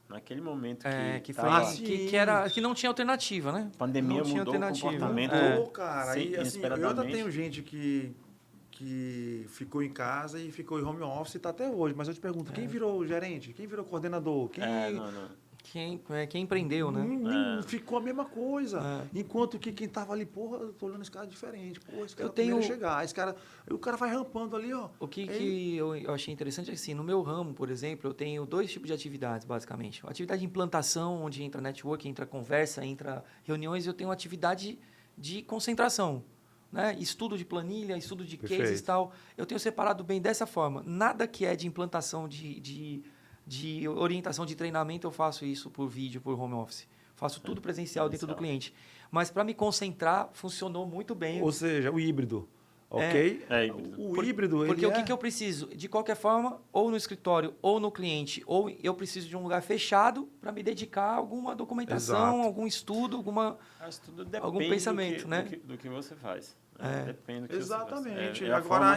Naquele momento que não tinha alternativa, né? A pandemia mudou o comportamento. Cara. E, assim, eu ainda tenho gente que ficou em casa e ficou em home office e está até hoje. Mas eu te pergunto, quem virou gerente? Quem virou coordenador? Quem empreendeu, né? Ficou a mesma coisa. Enquanto que quem estava ali, porra, eu tô olhando esse cara diferente. Porra, esse cara chegar. O cara vai rampando ali, ó. O que eu achei interessante é que, assim, no meu ramo, por exemplo, eu tenho 2 tipos de atividades, basicamente. Uma atividade de implantação, onde entra network, entra conversa, entra reuniões, e eu tenho uma atividade de concentração. Né? Estudo de planilha, estudo de cases e tal. Eu tenho separado bem dessa forma. Nada que é de implantação de orientação de treinamento, eu faço isso por vídeo, por home office. Faço tudo presencial dentro do cliente. Mas para me concentrar, funcionou muito bem. Ou seja, o híbrido. Ok? Híbrido. O híbrido, porque o que eu preciso? De qualquer forma, ou no escritório, ou no cliente, ou eu preciso de um lugar fechado para me dedicar a alguma documentação, algum estudo, algum pensamento, né? Do que você faz. Depende do que Exatamente. você faz. Agora,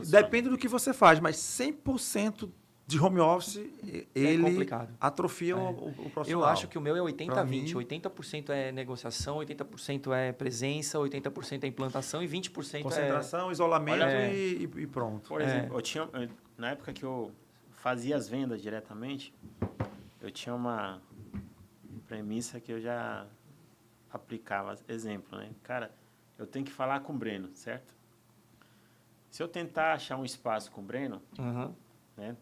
depende do que você faz, mas 100% de home office, ele atrofia o profissional. Eu acho que o meu é 80-20. 80% é negociação, 80% é presença, 80% é implantação e 20% concentração, isolamento e pronto. Por exemplo, na época que eu fazia as vendas diretamente, eu tinha uma premissa que eu já aplicava. Exemplo, né? Cara, eu tenho que falar com o Breno, certo? Se eu tentar achar um espaço com o Breno, né?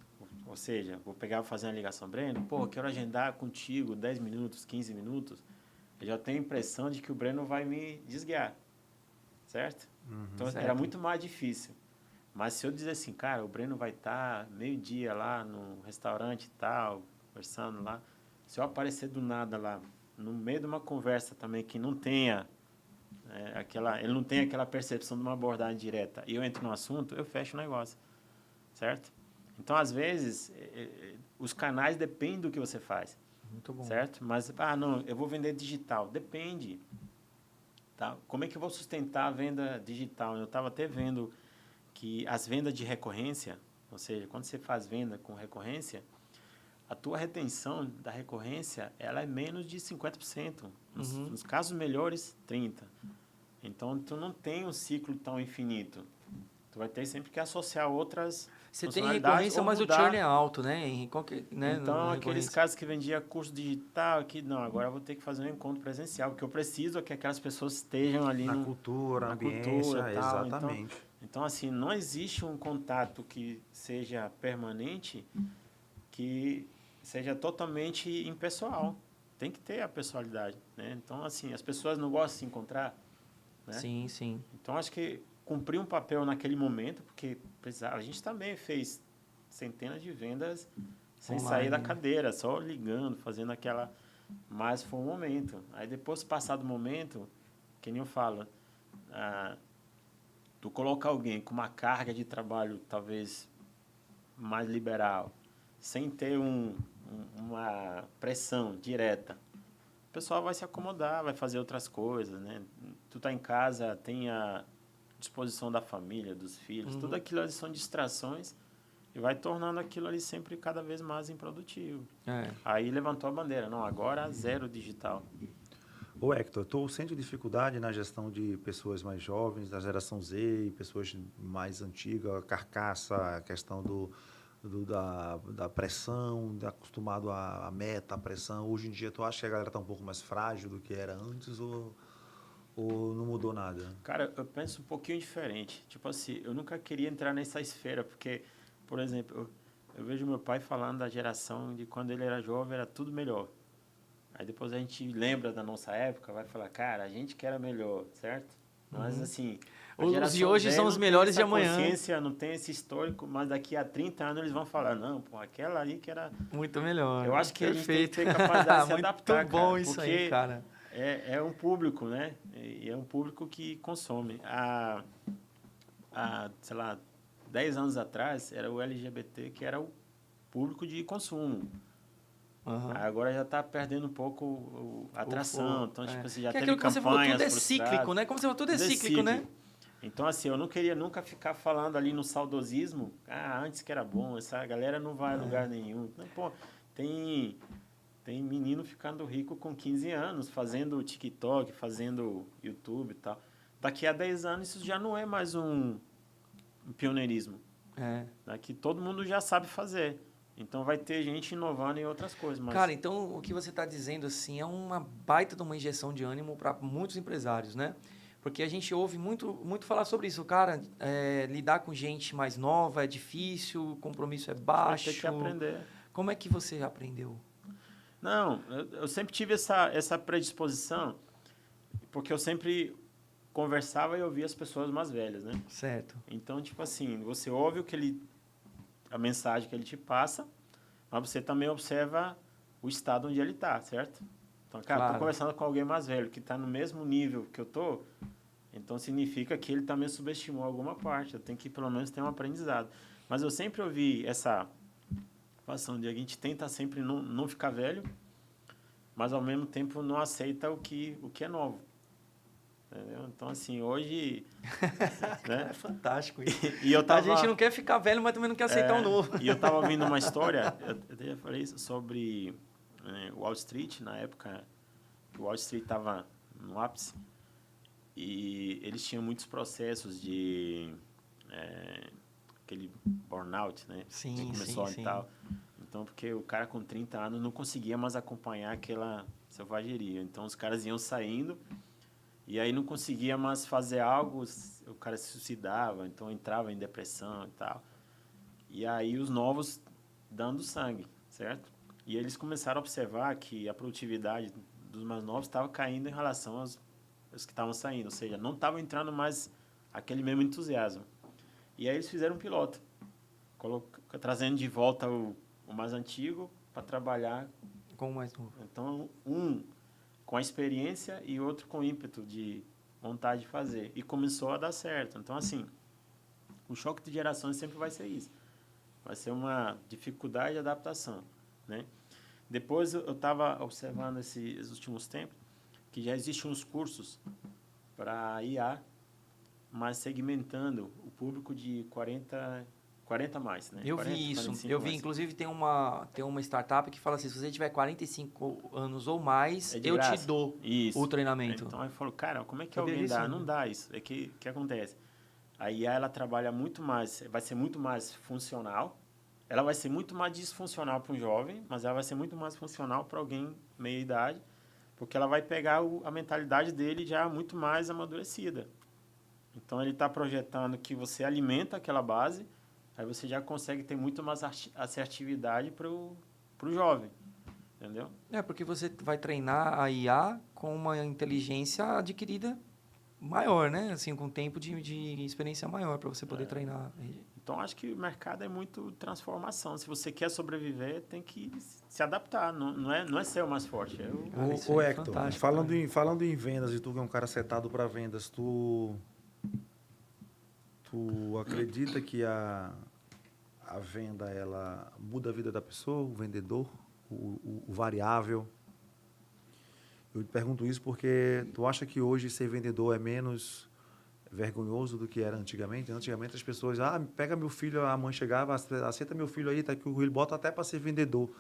Ou seja, vou pegar e fazer uma ligação, Breno, pô, eu quero agendar contigo 10 minutos, 15 minutos, eu já tenho a impressão de que o Breno vai me desguiar, certo? Então, certo. era muito mais difícil. Mas se eu dizer assim, cara, o Breno vai estar meio-dia lá no restaurante e tal, conversando lá, se eu aparecer do nada lá, no meio de uma conversa também que não tenha ele não tem aquela percepção de uma abordagem direta, e eu entro no assunto, eu fecho o negócio, certo? Então, às vezes, os canais dependem do que você faz. Muito bom. Certo? Mas, não, eu vou vender digital. Depende. Tá? Como é que eu vou sustentar a venda digital? Eu estava até vendo que as vendas de recorrência, ou seja, quando você faz venda com recorrência, a tua retenção da recorrência ela é menos de 50%. Nos casos melhores, 30%. Então, tu não tem um ciclo tão infinito. Tu vai ter sempre que associar outras Você tem recorrência, mas o churn é alto, né? Então, aqueles casos que vendiam curso digital, que não, agora eu vou ter que fazer um encontro presencial, porque eu preciso que aquelas pessoas estejam ali na cultura, na ambiência, tal. exatamente. Então, assim, não existe um contato que seja permanente, que seja totalmente impessoal. Tem que ter a pessoalidade, né? Então, assim, as pessoas não gostam de se encontrar, né? Sim, sim. Então, acho que cumprir um papel naquele momento, porque a gente também fez centenas de vendas sem sair da cadeira, só ligando, fazendo aquela... Mas foi um momento. Aí depois, passado o momento, que nem eu falo, tu colocar alguém com uma carga de trabalho talvez mais liberal, sem ter uma pressão direta, o pessoal vai se acomodar, vai fazer outras coisas, né? Tu tá em casa, tem a disposição da família, dos filhos, tudo aquilo ali são distrações e vai tornando aquilo ali sempre cada vez mais improdutivo. Aí levantou a bandeira, não, agora zero digital. Ô Hector, tu sente dificuldade na gestão de pessoas mais jovens, da geração Z, pessoas mais antigas, a carcaça, a questão da pressão, acostumado à meta, à pressão. Hoje em dia, tu acha que a galera está um pouco mais frágil do que era antes ou não mudou nada? Cara, eu penso um pouquinho diferente. Tipo assim, eu nunca queria entrar nessa esfera, porque, por exemplo, eu vejo meu pai falando da geração de quando ele era jovem, era tudo melhor. Aí depois a gente lembra da nossa época, vai falar, cara, a gente que era melhor, certo? Mas assim... Os de hoje são os melhores de amanhã. Consciência, não tem esse histórico, mas daqui a 30 anos eles vão falar, não, pô, aquela ali que era... Muito melhor. Eu acho que a gente tem que ter capacidade de se adaptar, muito bom cara, isso aí, cara. É um público, né? E é um público que consome. Sei lá, 10 anos atrás, era o LGBT que era o público de consumo. Agora já está perdendo um pouco a atração. Então, tipo assim, já teve campanhas frustradas. Aquilo que você falou, tudo é cíclico, né? Como você falou, tudo é cíclico, né? Então, assim, eu não queria nunca ficar falando ali no saudosismo. Antes que era bom, essa galera não vai a lugar nenhum. Então, pô, tem menino ficando rico com 15 anos, fazendo TikTok, fazendo YouTube e tal. Daqui a 10 anos, isso já não é mais um pioneirismo. Daqui todo mundo já sabe fazer. Então, vai ter gente inovando em outras coisas. Mas... Cara, então, o que você está dizendo, assim, é uma baita de uma injeção de ânimo para muitos empresários, né? Porque a gente ouve muito falar sobre isso. Cara, lidar com gente mais nova é difícil, o compromisso é baixo. Vai ter que aprender. Como é que você aprendeu? Não, eu sempre tive essa predisposição, porque eu sempre conversava e ouvia as pessoas mais velhas, né? Certo. Então, tipo assim, você ouve a mensagem que ele te passa, mas você também observa o estado onde ele está, certo? Então, cara, estou conversando com alguém mais velho, que está no mesmo nível que eu estou, então significa que ele também subestimou alguma parte. Eu tenho que, pelo menos, ter um aprendizado. Mas eu sempre ouvi essa situação de a gente tenta sempre não ficar velho, mas, ao mesmo tempo, não aceita o que é novo. Entendeu? Então, assim, hoje... né? É fantástico isso. A gente não quer ficar velho, mas também não quer aceitar o novo. E eu estava ouvindo uma história, eu já falei sobre Wall Street, na época que Wall Street estava no ápice, e eles tinham muitos processos de aquele burnout, né? Sim, que começou sim. e tal. Então, porque o cara com 30 anos não conseguia mais acompanhar aquela selvageria. Então, os caras iam saindo e aí não conseguia mais fazer algo, o cara se suicidava, então entrava em depressão e tal. E aí os novos dando sangue, certo? E eles começaram a observar que a produtividade dos mais novos estava caindo em relação aos que estavam saindo, ou seja, não estava entrando mais aquele mesmo entusiasmo. E aí eles fizeram um piloto, trazendo de volta o mais antigo para trabalhar com o mais novo. Então, um com a experiência e outro com ímpeto de vontade de fazer. E começou a dar certo. Então, assim, o choque de gerações sempre vai ser isso. Vai ser uma dificuldade de adaptação, né? Depois, eu estava observando esses últimos tempos que já existem uns cursos para IA, mas segmentando o público de 40 mais, né? Eu 40, vi isso. 45 Eu vi, mais. inclusive, tem uma startup que fala assim, se você tiver 45 anos ou mais, É de eu graça. te dou Isso. o treinamento. Então, ele falou, cara, como é que Eu vi alguém isso, dá? né? Não dá isso. É que acontece? A IA, ela trabalha muito mais, vai ser muito mais funcional. Ela vai ser muito mais disfuncional para um jovem, mas ela vai ser muito mais funcional para alguém meia-idade, porque ela vai pegar a mentalidade dele já muito mais amadurecida. Então, ele está projetando que você alimenta aquela base, aí você já consegue ter muito mais assertividade para o jovem, entendeu? É, porque você vai treinar a IA com uma inteligência adquirida maior, né? Assim, com tempo de experiência maior para você poder treinar. Então, acho que o mercado é muito transformação. Se você quer sobreviver, tem que se adaptar. Não é ser o mais forte. Isso Ô aí é Hector, fantástico, falando em vendas, e tu que é um cara setado para vendas, tu acredita que a venda, ela muda a vida da pessoa, o vendedor, o variável? Eu te pergunto isso porque tu acha que hoje ser vendedor é menos vergonhoso do que era antigamente? Antigamente as pessoas, pega meu filho, a mãe chegava, aceita meu filho aí, tá aqui, ele bota até para ser vendedor.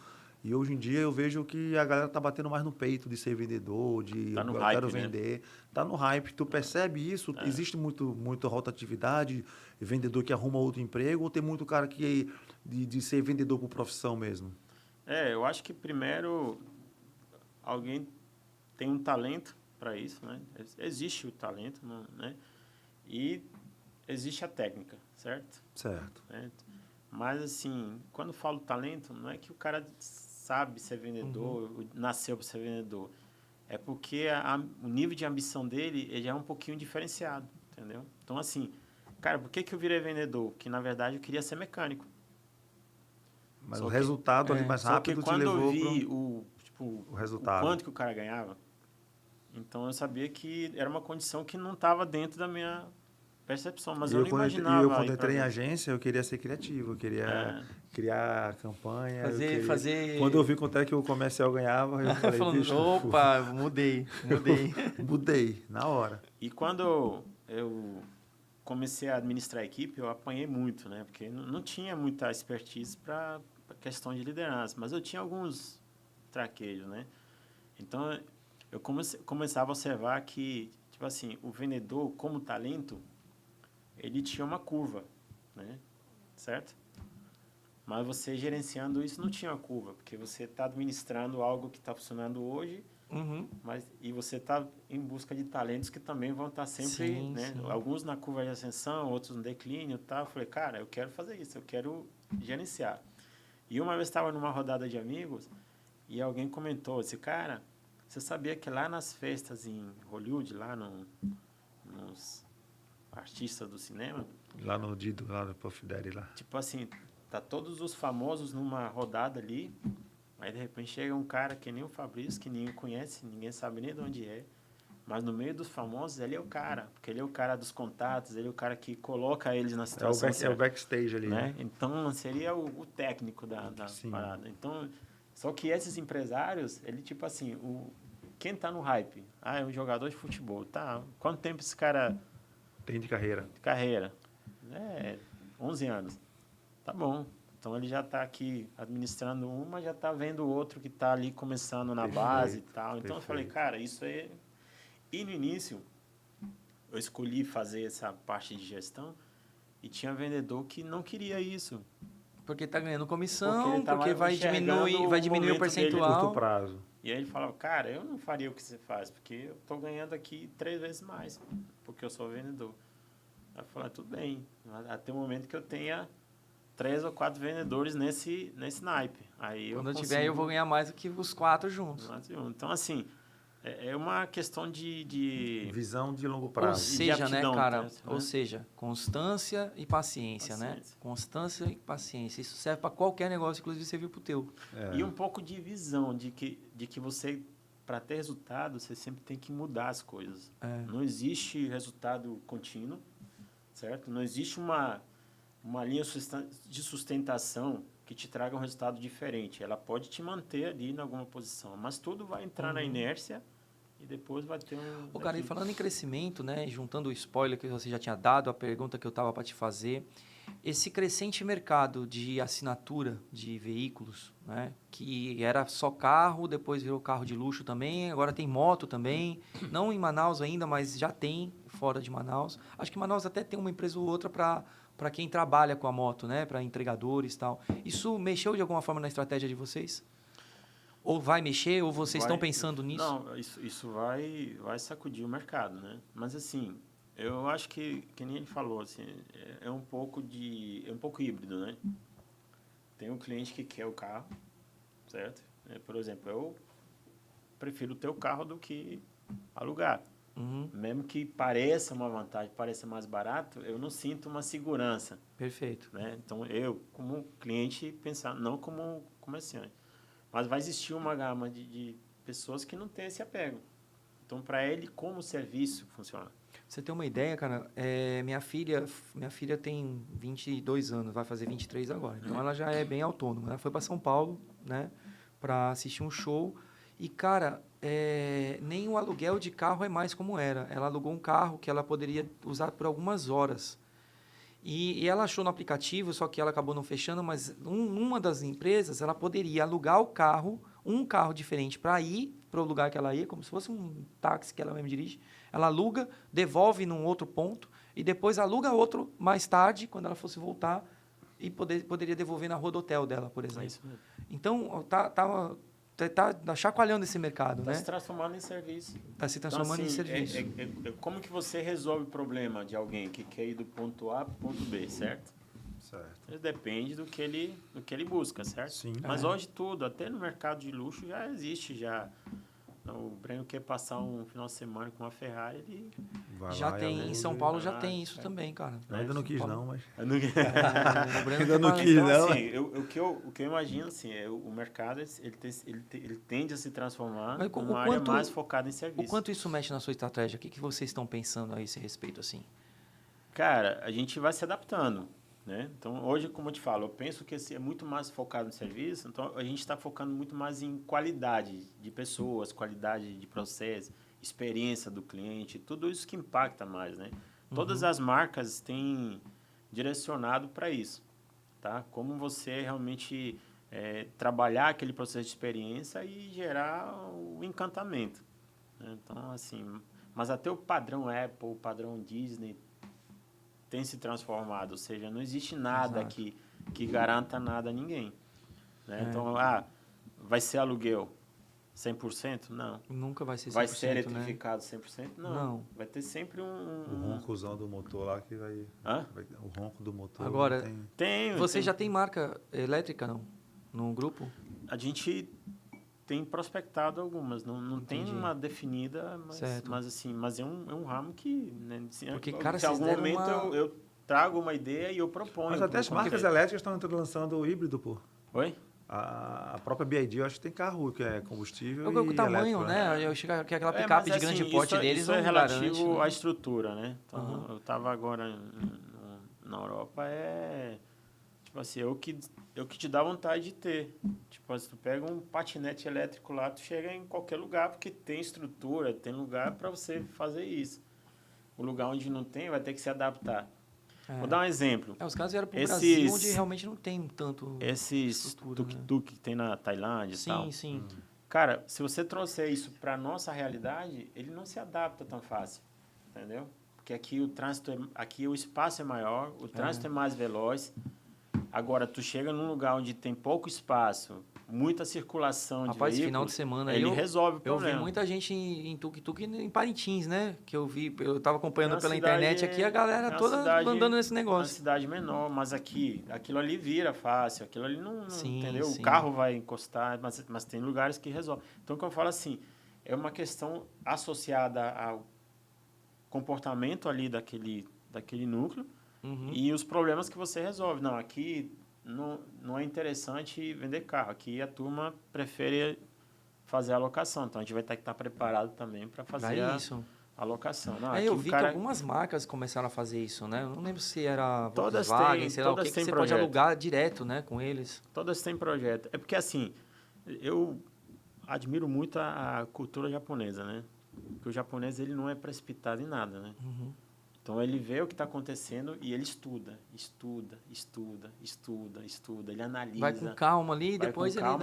E hoje em dia eu vejo que a galera tá batendo mais no peito de ser vendedor, de Tá no eu hype, quero né? vender. Tá no hype. Tu percebe isso? Existe muita rotatividade, vendedor que arruma outro emprego, ou tem muito cara que de ser vendedor por profissão mesmo? Eu acho que primeiro alguém tem um talento para isso, né? Existe o talento, né? E existe a técnica, certo? Certo. Mas, assim, quando falo talento, não é que o cara sabe ser vendedor, nasceu para ser vendedor. É porque o nível de ambição dele ele já é um pouquinho diferenciado, entendeu? Então, assim, cara, por que eu virei vendedor? Que, na verdade, eu queria ser mecânico. Mas Só o que- resultado ali mais rápido Só que te quando eu levou vi o resultado. o quanto que o cara ganhava, então eu sabia que era uma condição que não estava dentro da minha percepção, mas eu não imaginava. quando ir pra entrei em ver. agência, eu queria ser criativo, eu queria criar campanha. Fazer... Quando eu vi quanto é que o comercial ganhava, eu falei, Falando, bicho, opa, mudei. mudei, na hora. E quando eu comecei a administrar a equipe, eu apanhei muito, né? Porque não tinha muita expertise para questão de liderança, mas eu tinha alguns traquejos, né? Então, eu começava a observar que, tipo assim, o vendedor, como talento, ele tinha uma curva, né? Certo? Mas você gerenciando isso não tinha uma curva, porque você está administrando algo que está funcionando hoje, e você está em busca de talentos que também vão estar sempre, Sim, né? sim. Alguns na curva de ascensão, outros no declínio, tá? Eu falei, cara, eu quero fazer isso, eu quero gerenciar. E uma vez estava numa rodada de amigos e alguém comentou, disse, cara, você sabia que lá nas festas em Hollywood, lá nos artistas do cinema, Lá no Dido, lá no Puff Daddy, lá. tipo assim, tá todos os famosos numa rodada ali, aí de repente chega um cara que nem o Fabrício, que ninguém conhece, ninguém sabe nem de onde é, mas no meio dos famosos ele é o cara, porque ele é o cara dos contatos, ele é o cara que coloca eles na situação É o backstage ali, né? Então seria o técnico da parada. Então, só que esses empresários, ele tipo assim, quem tá no hype? É um jogador de futebol, tá? Quanto tempo esse cara Tem de carreira. de carreira? 11 anos. Tá bom. Então ele já está aqui administrando uma, já está vendo o outro que está ali começando na base e tal. Então eu falei, cara, isso é. E no início, eu escolhi fazer essa parte de gestão e tinha vendedor que não queria isso. Porque tá ganhando comissão, ele porque vai diminuir o percentual. Curto prazo. E aí ele falava, cara, eu não faria o que você faz, porque eu tô ganhando aqui 3 vezes mais, porque eu sou vendedor. Aí eu falei, tudo bem, até o momento que eu tenha 3 ou 4 vendedores nesse naipe. Aí quando eu tiver, eu vou ganhar mais do que os 4 juntos. Então, assim, é uma questão de visão de longo prazo. Ou seja, aptidão, né, cara? né? Ou seja, constância e paciência, né? Constância e paciência. Isso serve para qualquer negócio, inclusive serviu para o teu. E um pouco de visão de que você, para ter resultado, você sempre tem que mudar as coisas. Não existe resultado contínuo, certo? Não existe uma linha de sustentação que te traga um resultado diferente. Ela pode te manter ali em alguma posição, mas tudo vai entrar na inércia e depois vai ter um... Cara, e falando em crescimento, né, juntando o spoiler que você já tinha dado, a pergunta que eu estava para te fazer, esse crescente mercado de assinatura de veículos, né, que era só carro, depois virou carro de luxo também, agora tem moto também, não em Manaus ainda, mas já tem fora de Manaus. Acho que Manaus até tem uma empresa ou outra para quem trabalha com a moto, né? Para entregadores e tal. Isso mexeu de alguma forma na estratégia de vocês? Ou vai mexer, ou vocês estão pensando nisso? Não, isso vai sacudir o mercado, né? Mas, assim, eu acho que nem ele falou, assim, é um pouco híbrido, né? Tem um cliente que quer o carro, certo? Por exemplo, eu prefiro ter o carro do que alugar. Mesmo que pareça uma vantagem, pareça mais barato, eu não sinto uma segurança. Perfeito. Né? Então, eu, como cliente, pensar, não como comerciante. Mas vai existir uma gama de pessoas que não têm esse apego. Então, para ele, como o serviço funciona? Você tem uma ideia, cara? Minha filha tem 22 anos, vai fazer 23 agora. Então, ela já é bem autônoma. Ela foi para São Paulo, né, para assistir um show. E, cara, nem o aluguel de carro é mais como era. Ela alugou um carro que ela poderia usar por algumas horas. E ela achou no aplicativo, só que ela acabou não fechando, mas uma das empresas, ela poderia alugar o carro, um carro diferente para ir para o lugar que ela ia, como se fosse um táxi que ela mesma dirige. Ela aluga, devolve num outro ponto e depois aluga outro mais tarde, quando ela fosse voltar, e poderia devolver na rua do hotel dela, por exemplo. É isso mesmo. Então, tá chacoalhando esse mercado, né? Está se transformando em serviço. Está se transformando então, assim, em serviço. Como que você resolve o problema de alguém que quer ir do ponto A para o ponto B, certo? Certo. Depende do que ele busca, certo? Sim. Mas hoje tudo, até no mercado de luxo já existe, já. O Breno quer passar um final de semana com uma Ferrari, ele... Já tem, em São Paulo já tem isso também, cara. Eu ainda não quis não, mas... Ainda não quis não. Assim, o que eu imagino, assim, o mercado, ele tende a se transformar numa área mais focada em serviço. O quanto isso mexe na sua estratégia? O que vocês estão pensando a esse respeito, assim? Cara, a gente vai se adaptando, né? Então, hoje, como eu te falo, eu penso que esse é muito mais focado no serviço, então a gente está focando muito mais em qualidade de pessoas, qualidade de processo, experiência do cliente, tudo isso que impacta mais, né? Todas as marcas têm direcionado para isso, tá? Como você realmente trabalhar aquele processo de experiência e gerar o encantamento, né? Então, assim, mas até o padrão Apple, o padrão Disney tem se transformado, ou seja, não existe nada que garanta nada a ninguém, né? Então, vai ser aluguel 100%? Não. Nunca vai ser 100%, vai ser eletrificado, né? 100%? Não. Vai ter sempre O roncozão do motor lá que vai... O ronco do motor... Agora, você já tem marca elétrica, não? No grupo? A gente tem prospectado algumas, não tem uma definida, mas é um ramo que... Né, porque, cara, em algum momento eu trago uma ideia e eu proponho. Mas até as marcas elétricas estão lançando o híbrido, pô. Oi? A própria BYD, eu acho que tem carro que é combustível o tamanho, né? Eu chego que aquela picape de grande porte deles isso é relativo garante, à estrutura, né? Então, eu estava agora na Europa, tipo assim, o que te dá vontade de ter. Tipo, se tu pega um patinete elétrico lá, tu chega em qualquer lugar, porque tem estrutura, tem lugar para você fazer isso. O lugar onde não tem, vai ter que se adaptar. Vou dar um exemplo. Os casos vieram para o Brasil, onde realmente não tem tanto esses tuk-tuk que tem na Tailândia e tal. Sim. Cara, se você trouxer isso para a nossa realidade, ele não se adapta tão fácil, entendeu? Porque aqui o espaço é maior, o trânsito é mais veloz. Agora, tu chega num lugar onde tem pouco espaço, muita circulação de Rapaz, veículos, final de semana ele resolve o eu problema. vi muita gente em tuk-tuk em Parintins, né? Que eu tava acompanhando pela cidade, internet aqui, a galera toda andando nesse negócio. Uma cidade menor, mas aquilo ali vira fácil, aquilo ali não entendeu? Sim. O carro vai encostar, mas tem lugares que resolve. Então, como eu falo assim, é uma questão associada ao comportamento ali daquele núcleo e os problemas que você resolve. Não, aqui não é interessante vender carro. Aqui a turma prefere fazer a alocação. Então, a gente vai ter que estar preparado também para fazer a alocação. Não, eu vi que algumas marcas começaram a fazer isso, né? Eu não lembro se era Volkswagen, sei lá, o que você pode alugar direto, né, com eles. Todas têm projeto. É porque, assim, eu admiro muito a cultura japonesa, né? Porque o japonês, ele não é precipitado em nada, né? Então, ele vê o que está acontecendo e ele estuda. Ele analisa. Vai com calma ali, depois ele dá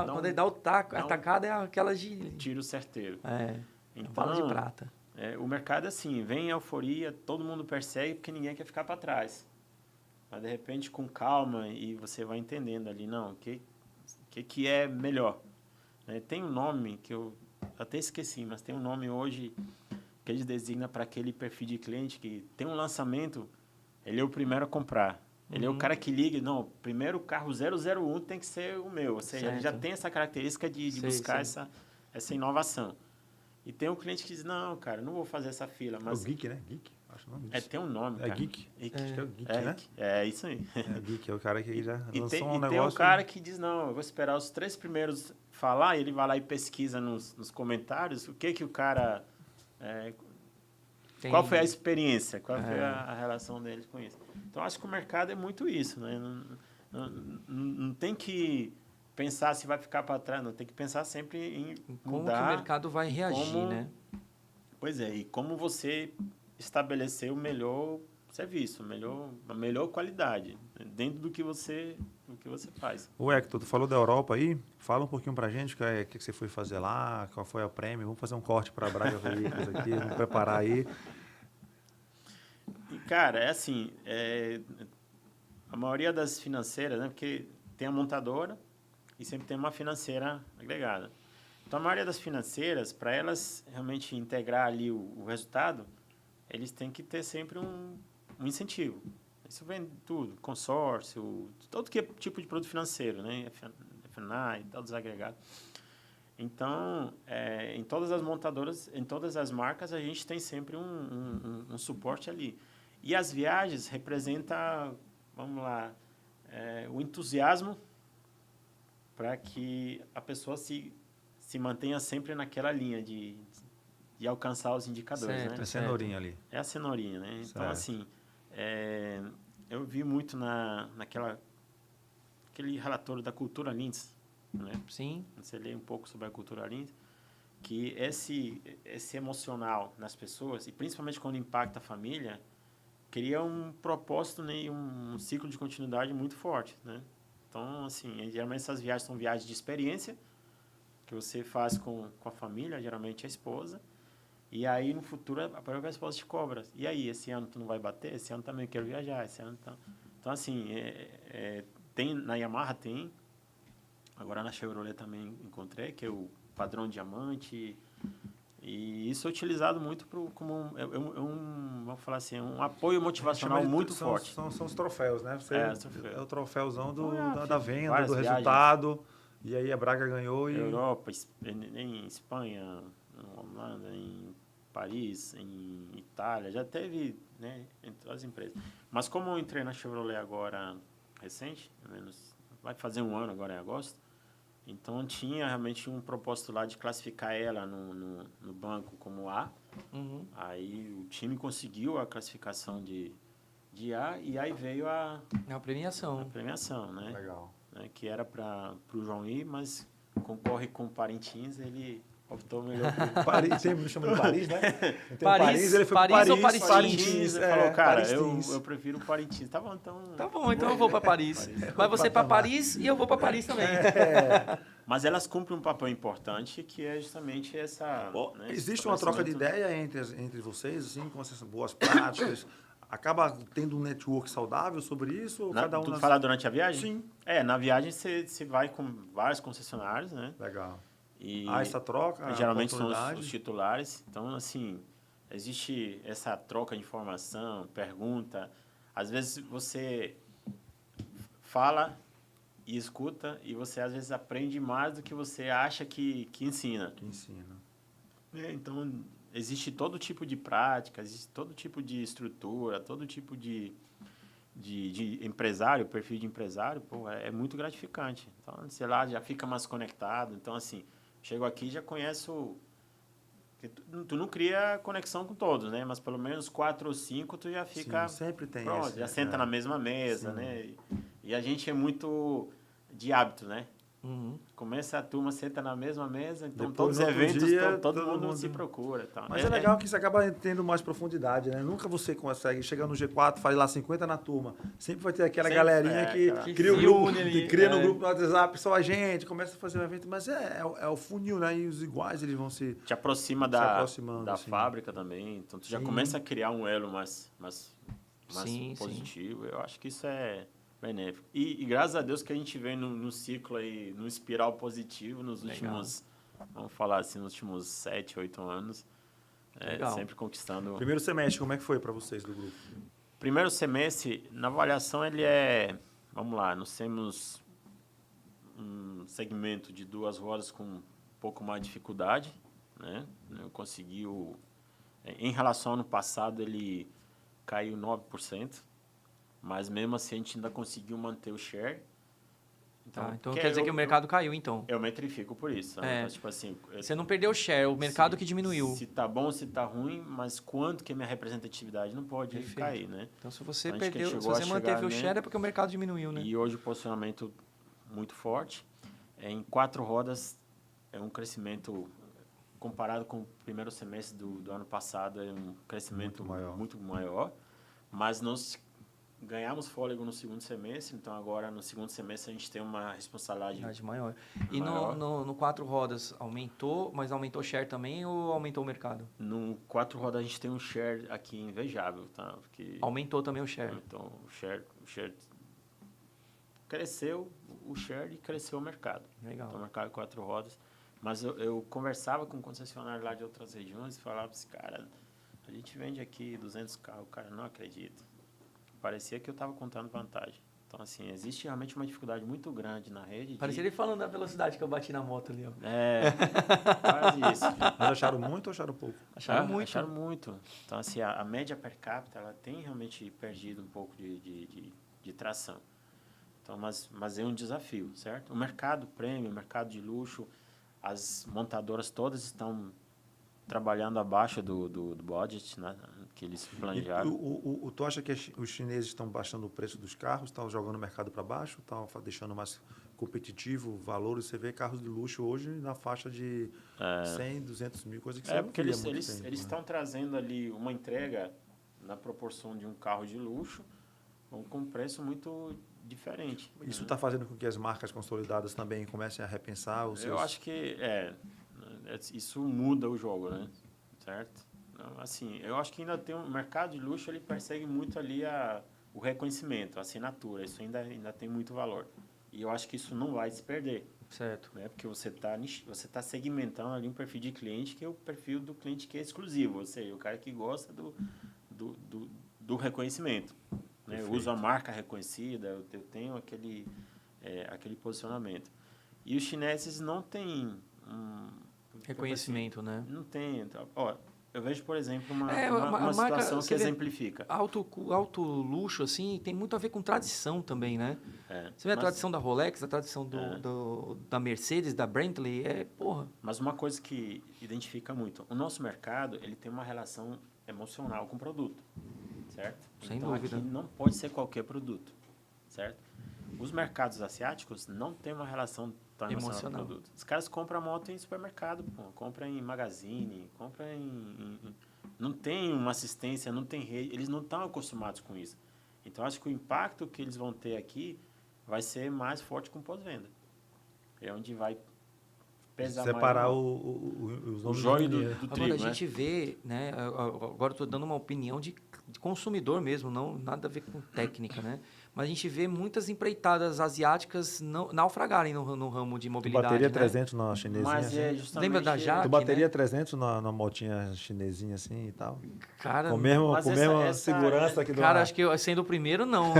quando ele dá o taco, a tacada é aquela de... Tiro certeiro. Então, bala de prata. O mercado é assim, vem euforia, todo mundo persegue porque ninguém quer ficar para trás. Mas, de repente, com calma, e você vai entendendo ali, não, o que é melhor. Tem um nome que eu até esqueci, mas tem um nome hoje que eles designam para aquele perfil de cliente que tem um lançamento, ele é o primeiro a comprar. Ele é o cara que liga, não, primeiro o carro 001 tem que ser o meu. Ou seja, ele já tem essa característica de buscar essa inovação. E tem um cliente que diz, não, cara, não vou fazer essa fila. Mas... É o Geek, né? Geek? Acho o nome disso. Tem um nome, cara. É Geek? Acho que é o Geek, né? É isso aí. É o Geek, é o cara que já lançou um negócio... tem um cara que diz, não, eu vou esperar os 3 primeiros falar, e ele vai lá e pesquisa nos comentários o que o cara... Qual foi a experiência? Qual foi a relação dele com isso? Então, acho que o mercado é muito isso, né? Não tem que pensar se vai ficar para trás, não. Tem que pensar sempre em como mudar. Que o mercado vai reagir, né? Pois é, e como você estabelecer o melhor serviço, a melhor qualidade, dentro do que você faz. O Hector, tu falou da Europa aí, fala um pouquinho pra gente o que você foi fazer lá, qual foi a prêmio, vamos fazer um corte para Braga Veículos aqui, vamos preparar aí. E, cara, é assim, a maioria das financeiras, né, porque tem a montadora e sempre tem uma financeira agregada. Então, a maioria das financeiras, para elas realmente integrar ali o resultado, eles têm que ter sempre um incentivo. Isso vem tudo, consórcio, todo tipo de produto financeiro, né? FNAI, todos agregados. Então, em todas as montadoras, em todas as marcas, a gente tem sempre um suporte ali. E as viagens representam, vamos lá, o entusiasmo para que a pessoa se mantenha sempre naquela linha de alcançar os indicadores. Certo, né? A cenourinha ali. É a cenourinha, né? Certo. Então, assim, eu vi muito aquele relatório da cultura Linds, né? Sim. Você lê um pouco sobre a cultura Linds, que esse emocional nas pessoas, e principalmente quando impacta a família, cria um propósito, né, um ciclo de continuidade muito forte, né? Então, assim, geralmente essas viagens são viagens de experiência, que você faz com a família, geralmente a esposa, e aí no futuro a própria esposa te cobra. E aí, esse ano tu não vai bater? Esse ano também eu quero viajar, esse ano tá... Então, assim, tem, na Yamaha tem, agora na Chevrolet também encontrei, que é o padrão diamante, e isso é utilizado muito como vamos falar assim, um apoio motivacional muito forte. São os troféus, né? É o troféuzão da venda, do viagens. Resultado, e aí a Braga ganhou e... Europa, em Espanha, em Holanda, em Paris, em Itália, já teve, né, entre as empresas. Mas como eu entrei na Chevrolet agora, recente, menos, vai fazer 1 ano agora em agosto, então tinha realmente um propósito lá de classificar ela no banco como A. Uhum. Aí o time conseguiu a classificação de A e aí veio a premiação. né? Legal. Que era para o João ir, mas concorre com Parintins, ele optou melhor por Paris, sempre chama de Paris, né? Então, Paris, ele foi Paris para ou Parintins. Ele falou, cara, Parintins. eu prefiro Parintins. Tá bom, então eu vou para Paris. Vai você para Paris e eu vou para Paris também. Mas elas cumprem um papel importante, que é justamente essa... Existe uma troca de ideia entre vocês, assim, com essas boas práticas, acaba tendo um network saudável sobre isso? Ou cada um Tu fala durante a viagem? Sim. Na viagem você vai com vários concessionários, né? Legal. E essa troca, geralmente são os titulares. Então, assim, existe essa troca de informação, pergunta. Às vezes você fala e escuta e você às vezes aprende mais do que você acha que ensina. Então, existe todo tipo de prática, existe todo tipo de estrutura, todo tipo de empresário, perfil de empresário, pô, é muito gratificante. Então, sei lá, já fica mais conectado. Então, assim, chego aqui e já conheço... Tu não cria conexão com todos, né? Mas pelo menos 4 ou 5 tu já fica... Sim, sempre tem pronto, já senta na mesma mesa, né? E a gente é muito de hábito, né? Uhum. Começa a turma, senta na mesma mesa, então depois, todos os eventos, dia, todo mundo se procura. Então. Mas é legal que você acaba tendo mais profundidade, né? Nunca você consegue chegar no G4, faz lá 50 na turma. Sempre vai ter aquela galerinha que cria, cria no grupo no WhatsApp, só a gente, começa a fazer um evento, mas é o funil, né? E os iguais, eles vão se... Te aproxima da fábrica também, então tu já começa a criar um elo mais positivo. Eu acho que isso é... benéfico. E graças a Deus que a gente vem no ciclo aí, no espiral positivo nos últimos, vamos falar assim, nos últimos 7, 8 anos, sempre conquistando... Primeiro semestre, como é que foi para vocês do grupo? Primeiro semestre, na avaliação, vamos lá, nós temos um segmento de 2 rodas com um pouco mais de dificuldade, né? Eu consegui, em relação ao ano passado, ele caiu 9%. Mas mesmo assim a gente ainda conseguiu manter o share. Então quer dizer que o mercado caiu, então. Eu metrifico por isso. Então, tipo assim, você não perdeu o share, o mercado que diminuiu. Se tá bom, se tá ruim, mas quanto que a minha representatividade não pode cair, né? Então se você perdeu, se você manteve o share é porque o mercado diminuiu, né? E hoje o posicionamento muito forte. Em 4 rodas é um crescimento comparado com o primeiro semestre do ano passado, é um crescimento muito maior. Mas nós ganhamos fôlego no segundo semestre, então agora no segundo semestre a gente tem uma responsabilidade maior. E no 4 rodas aumentou, mas aumentou o share também ou aumentou o mercado? No 4 rodas a gente tem um share aqui invejável, tá? Porque aumentou também o share. Então o share cresceu, o share e cresceu o mercado. Legal. Então o mercado 4 rodas. Mas eu conversava com concessionários lá de outras regiões e falava para esse cara, a gente vende aqui 200 carros, o cara não acredita. Parecia que eu estava contando vantagem. Então, assim, existe realmente uma dificuldade muito grande na rede. Parecia ele falando da velocidade que eu bati na moto ali, ó. Quase isso. Mas acharam muito ou acharam pouco? Acharam muito. Acharam muito. Então, assim, a média per capita, ela tem realmente perdido um pouco de tração. Então, mas é um desafio, certo? O mercado premium, o mercado de luxo, as montadoras todas estão trabalhando abaixo do budget, né, que eles planejaram. Tu acha que os chineses estão baixando o preço dos carros, estão jogando o mercado para baixo, estão deixando mais competitivo valores? Você vê carros de luxo hoje na faixa de 100, 200 mil, coisa que você não porque via eles estão trazendo ali uma entrega na proporção de um carro de luxo com um preço muito diferente. Isso está fazendo com que as marcas consolidadas também comecem a repensar os seus... Eu acho que isso muda o jogo, né? Certo? Assim, eu acho que ainda tem um mercado de luxo, ele persegue muito ali o reconhecimento, a assinatura. Isso ainda tem muito valor. E eu acho que isso não vai se perder. Certo. Né? Porque você tá segmentando ali um perfil de cliente que é o perfil do cliente que é exclusivo. Ou seja, o cara que gosta do reconhecimento. Né? Eu uso a marca reconhecida, eu tenho aquele posicionamento. E os chineses não têm reconhecimento, assim, né? Não tem. Então, eu vejo, por exemplo, uma situação que exemplifica. Alto luxo, assim, tem muito a ver com tradição também, né? Você vê a tradição da Rolex, a tradição da Mercedes, da Bentley, porra. Mas uma coisa que identifica muito, o nosso mercado, ele tem uma relação emocional com o produto, certo? Sem então, dúvida. Aqui não pode ser qualquer produto, certo? Os mercados asiáticos não têm uma relação tão emocional com o produto. Os caras compram a moto em supermercado, compram em magazine, compram não tem uma assistência, não tem rede, eles não estão acostumados com isso. Então, acho que o impacto que eles vão ter aqui vai ser mais forte com pós-venda. É onde vai pesar separar mais o joio do trigo, Agora a gente vê, né? Agora estou dando uma opinião de consumidor mesmo, não nada a ver com técnica, né? Mas a gente vê muitas empreitadas asiáticas naufragarem no ramo de Tu mobilidade, bateria né? 300 na chinesinha Mas assim? justamente... Lembra da Jaque, Tu bateria né? 300 na motinha chinesinha assim e tal? Cara, Com mesma segurança que do cara, acho que eu, sendo o primeiro, não.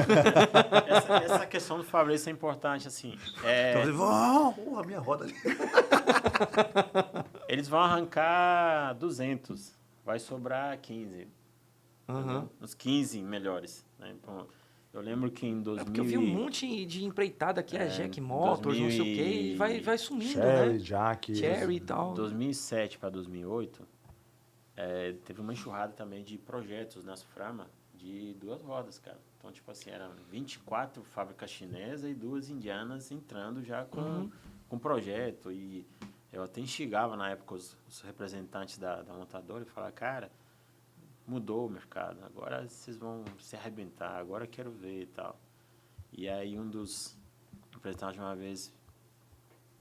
essa questão do Fabrício é importante, assim. A minha roda ali. Eles vão arrancar 200, vai sobrar 15. Uhum. Os 15 melhores. Né? Então, eu lembro que em 2000... Porque eu vi um monte de empreitada que é Jack Motors, não sei o quê, e vai sumindo, Cherry, né? Jack. Cherry e tal. 2007 para 2008, teve uma enxurrada também de projetos na Suframa de 2 rodas, cara. Então, tipo assim, eram 24 fábricas chinesas e 2 indianas entrando já com projeto. E eu até instigava na época os representantes da montadora e falava, cara, mudou o mercado, agora vocês vão se arrebentar, agora eu quero ver e tal. E aí um dos representantes uma vez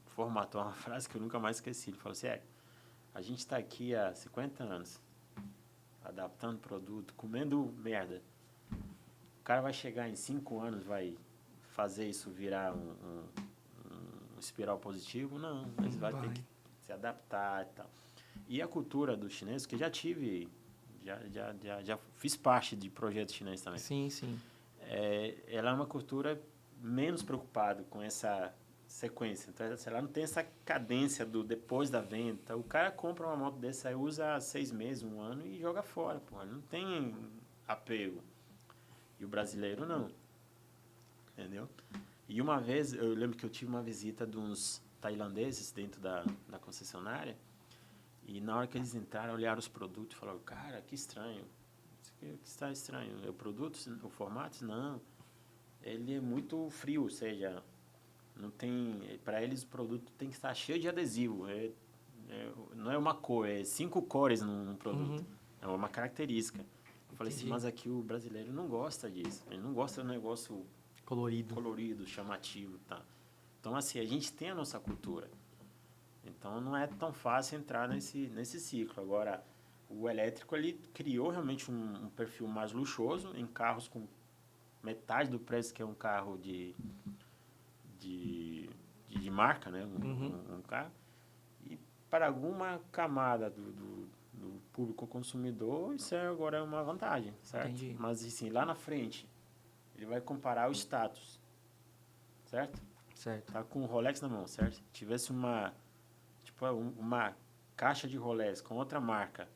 formatou uma frase que eu nunca mais esqueci. Ele falou assim, a gente está aqui há 50 anos, adaptando produto, comendo merda. O cara vai chegar em 5 anos, vai fazer isso virar um espiral positivo? Não, mas vai ter que se adaptar e tal. E a cultura do chinês, que já tive... Já fiz parte de projetos chineses também. Sim, sim. Ela é uma cultura menos preocupada com essa sequência. Então, ela não tem essa cadência do depois da venda. O cara compra uma moto dessa aí, usa 6 meses, 1 ano e joga fora. Pô. Ele não tem apego. E o brasileiro não. Entendeu? E uma vez, eu lembro que eu tive uma visita de uns tailandeses dentro da concessionária. E na hora que eles entraram, olharam os produtos e falaram, cara, que estranho. Isso aqui está estranho. O produto, o formato, não. Ele é muito frio, ou seja, não tem... Para eles o produto tem que estar cheio de adesivo. Não é uma cor, é 5 cores num produto. É uma característica. Eu falei assim, mas aqui o brasileiro não gosta disso. Ele não gosta do negócio colorido, chamativo. Tá? Então, assim, a gente tem a nossa cultura. Então, não é tão fácil entrar nesse ciclo. Agora, o elétrico, ele criou realmente um perfil mais luxuoso em carros com metade do preço que é um carro de marca, né? Um carro. E para alguma camada do público consumidor, isso agora é uma vantagem, certo? Entendi. Mas, assim, lá na frente, ele vai comparar o status, certo? Certo. Tá com o Rolex na mão, certo? Tivesse uma caixa de Rolex com outra marca,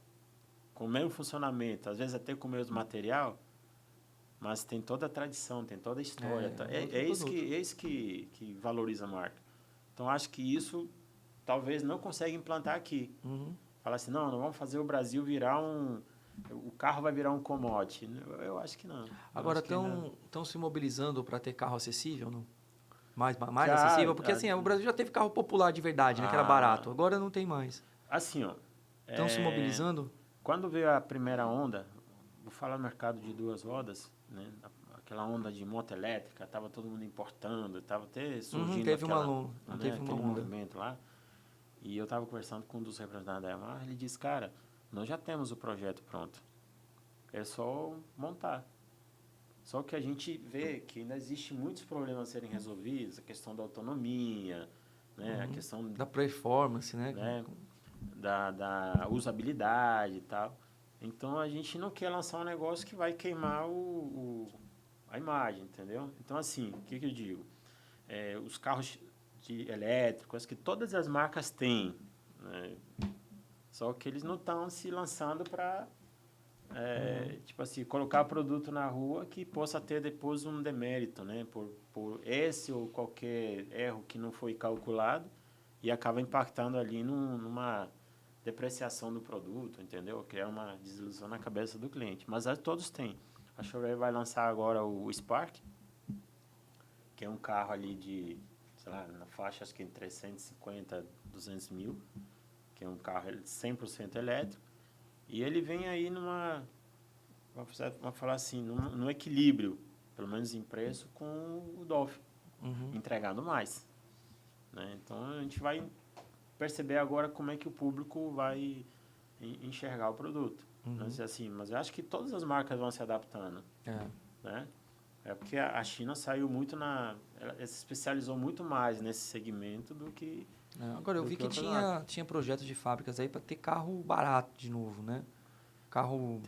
com o mesmo funcionamento, às vezes até com o mesmo material, mas tem toda a tradição, tem toda a história. É isso que valoriza a marca. Então, acho que isso talvez não consiga implantar aqui. Falar assim, não vamos fazer o Brasil virar o carro vai virar um commodity. Eu acho que não. Agora, estão se mobilizando para ter carro acessível, não? Mais acessível? Porque assim, o Brasil já teve carro popular de verdade, né? Que era barato. Agora não tem mais. Assim, ó. Estão se mobilizando? Quando veio a primeira onda, vou falar no mercado de 2 rodas, né? Aquela onda de moto elétrica, estava todo mundo importando, estava até surgindo teve aquele uma onda. movimento lá. E eu estava conversando com um dos representantes da Yamaha, ele disse, cara, nós já temos o projeto pronto. É só montar. Só que a gente vê que ainda existem muitos problemas a serem resolvidos, a questão da autonomia, né? A questão da performance, né? Da usabilidade e tal. Então, a gente não quer lançar um negócio que vai queimar a imagem, entendeu? Então, assim, o que eu digo? Os carros elétricos, que todas as marcas têm, né? Só que eles não estão se lançando para... tipo assim, colocar produto na rua que possa ter depois um demérito, né? Por esse ou qualquer erro que não foi calculado e acaba impactando ali numa depreciação do produto, entendeu? Criar uma desilusão na cabeça do cliente. Mas todos têm. A Chevrolet vai lançar agora o Spark, que é um carro ali de, sei lá, na faixa acho que entre 350 200 mil, que é um carro 100% elétrico. E ele vem aí vamos falar assim, num equilíbrio, pelo menos em preço, com o Dolphin, entregando mais. Né? Então, a gente vai perceber agora como é que o público vai enxergar o produto. Mas, assim, mas eu acho que todas as marcas vão se adaptando. Né? É porque a China saiu muito ela se especializou muito mais nesse segmento do que... Agora, eu vi que tinha projetos de fábricas aí para ter carro barato de novo, né? Carro